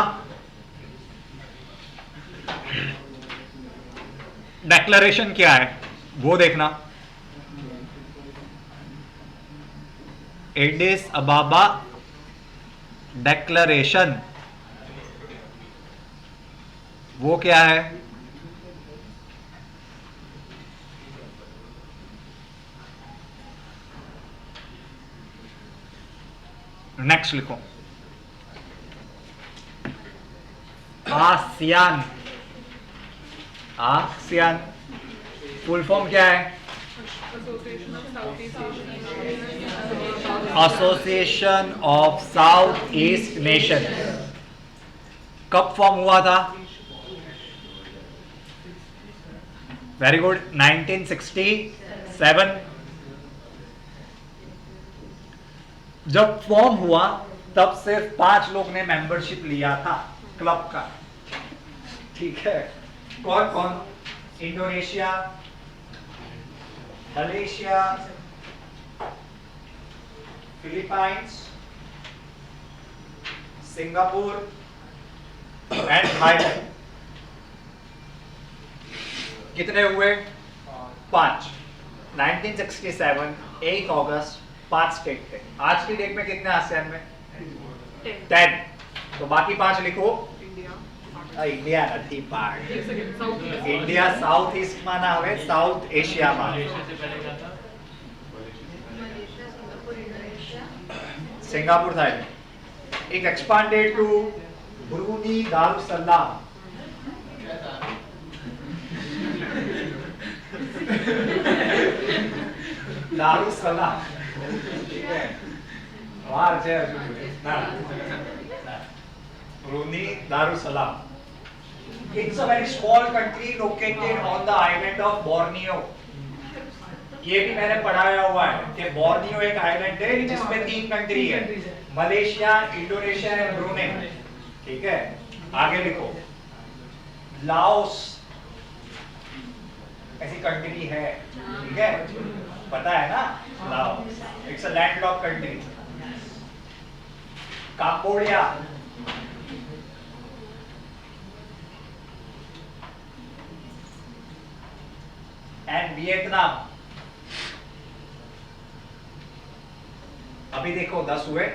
डेक्लरेशन क्या है वो देखना। एडिस अबाबा डेक्लरेशन वो क्या है? नेक्स्ट लिखो, आसियान। आसियान फुल फॉर्म क्या है? Association of south east nation. कब फॉर्म हुआ था? Very good, 1967। जब फॉर्म हुआ तब सिर्फ 5 लोग ने मेंबरशिप लिया था क्लब का, ठीक है। कौन कौन? Indonesia, Malaysia, Philippines, Singapore and Thailand. कितने हुए? 5। 1967 8 अगस्त 5 स्टेट थे। आज की डेट में कितने आसियान में? 10। तो बाकी 5 लिखो। इंडिया નથી પાર્ટ। इंडिया साउथ ईस्ट માં ના આવે, साउथ एशिया માં। सिंगापुर था एक expanded to Bruny Darussalam. Darussalam, ठीक है, बाहर છે ના Bruny Darussalam. It's a very small country located on the island of Borneo। ये भी मैंने पढ़ाया हुआ है कि बोर्नियो एक आइलैंड है जिसमें 3 कंट्री है, मलेशिया, इंडोनेशिया एंड ब्रूनेई, ठीक है। आगे लिखो, लाओस ऐसी कंट्री है, ठीक है, पता है ना Laos, it's a landlocked country. Cambodia, and Vietnam. अभी देखो 10 हुए।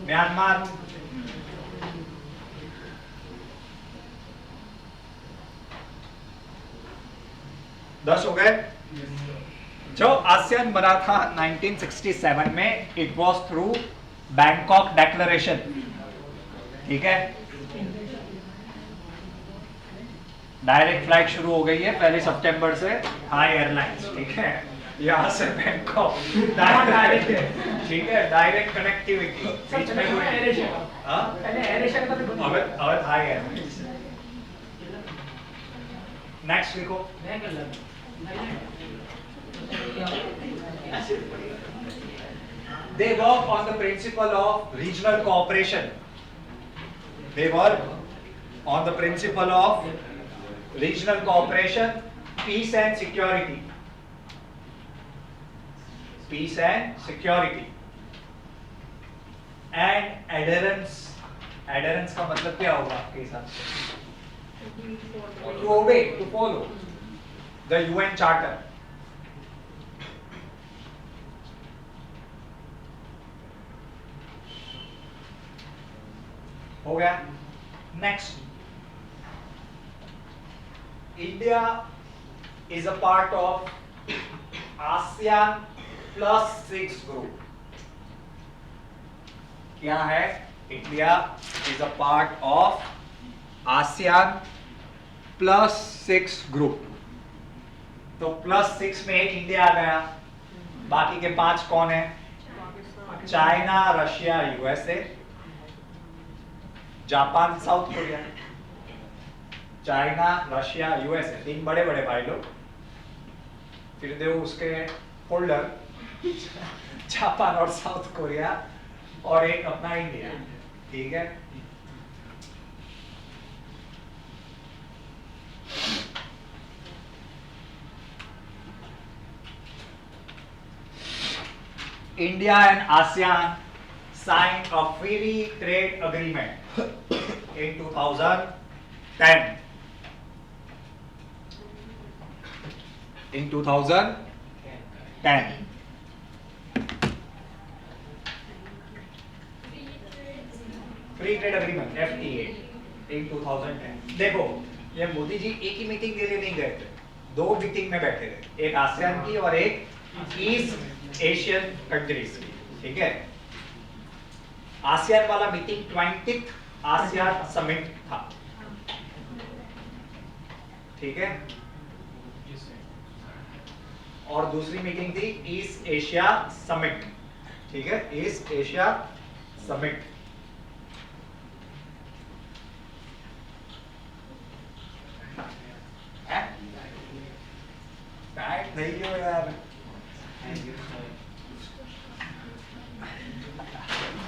म्यांमार, दस हो गए। जो आसियान बना था 1967 में, it was through Bangkok declaration, ठीक है। डायरेक्ट फ्लाइट शुरू हो गई है 1 सितंबर से, हाई एयरलाइंस, ठीक है। यहाँ से बैंकॉक डायरेक्ट है। ठीक है, डायरेक्ट कनेक्टिविटी बीच में कोई हाँ पहले एयर एशिया का तो હવે થાય है। नेक्स्ट लिखो। They work on the principle of regional cooperation. They work on the principle of regional cooperation, peace and security. Peace and security. And adherence. Adherence का मतलब क्या होगा आपके हिसाब से? To obey, to follow the UN Charter. हो गया। Next, India is a part of ASEAN+6 group. क्या है? India is a part of ASEAN+6 group. तो +6 में एक इंडिया आ गया, बाकी के 5 कौन है? China, Russia, USA, Japan, south Korea. China, Russia, USA, 3 बड़े बड़े भाई लोग। फिर दो उसके फोल्डर जापान और साउथ कोरिया, और एक अपना इंडिया। ठीक है, India and ASEAN signed a free trade agreement in 2010. In 2010. Free trade agreement FTA in 2010। देखो, ये मोदी जी एक ही मीटिंग के लिए नहीं गए थे, 2 मीटिंग में बैठे थे, एक आसियान की और एक ईस्ट एशियन कंट्रीज की। ठीक है, आसियान वाला मीटिंग 20th आसियान समिट था। ठीक है, और दूसरी मीटिंग थी ईस्ट एशिया समिट। ठीक है, ईस्ट एशिया समिट। टाइट नहीं हो यार,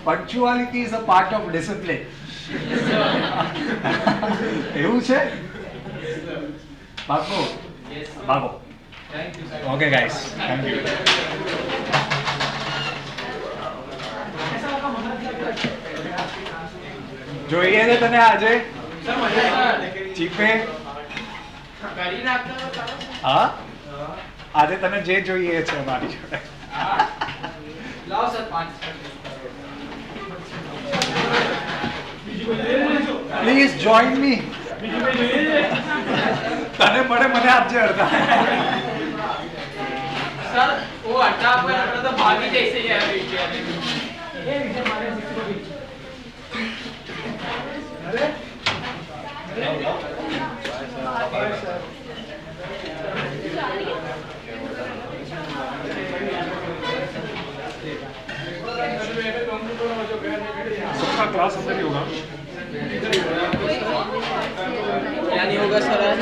punctuality is a part of discipline. એવું છે? ભાગો ભાગો। Okay guys, thank you. જોઈએ છે તને આજે ચીપે? હા, આજે તને જે જોઈએ છે મારી જોડે। लाओ सर 5। પ્લીઝ જોઈન મી। તને મળે મને આપજે અડધા। सर वो अड्डा पर तो भाभी जैसे ही है ये विषय मारे अरे सबका क्लास अंदर ही होगा। क्या नहीं होगा सर आज?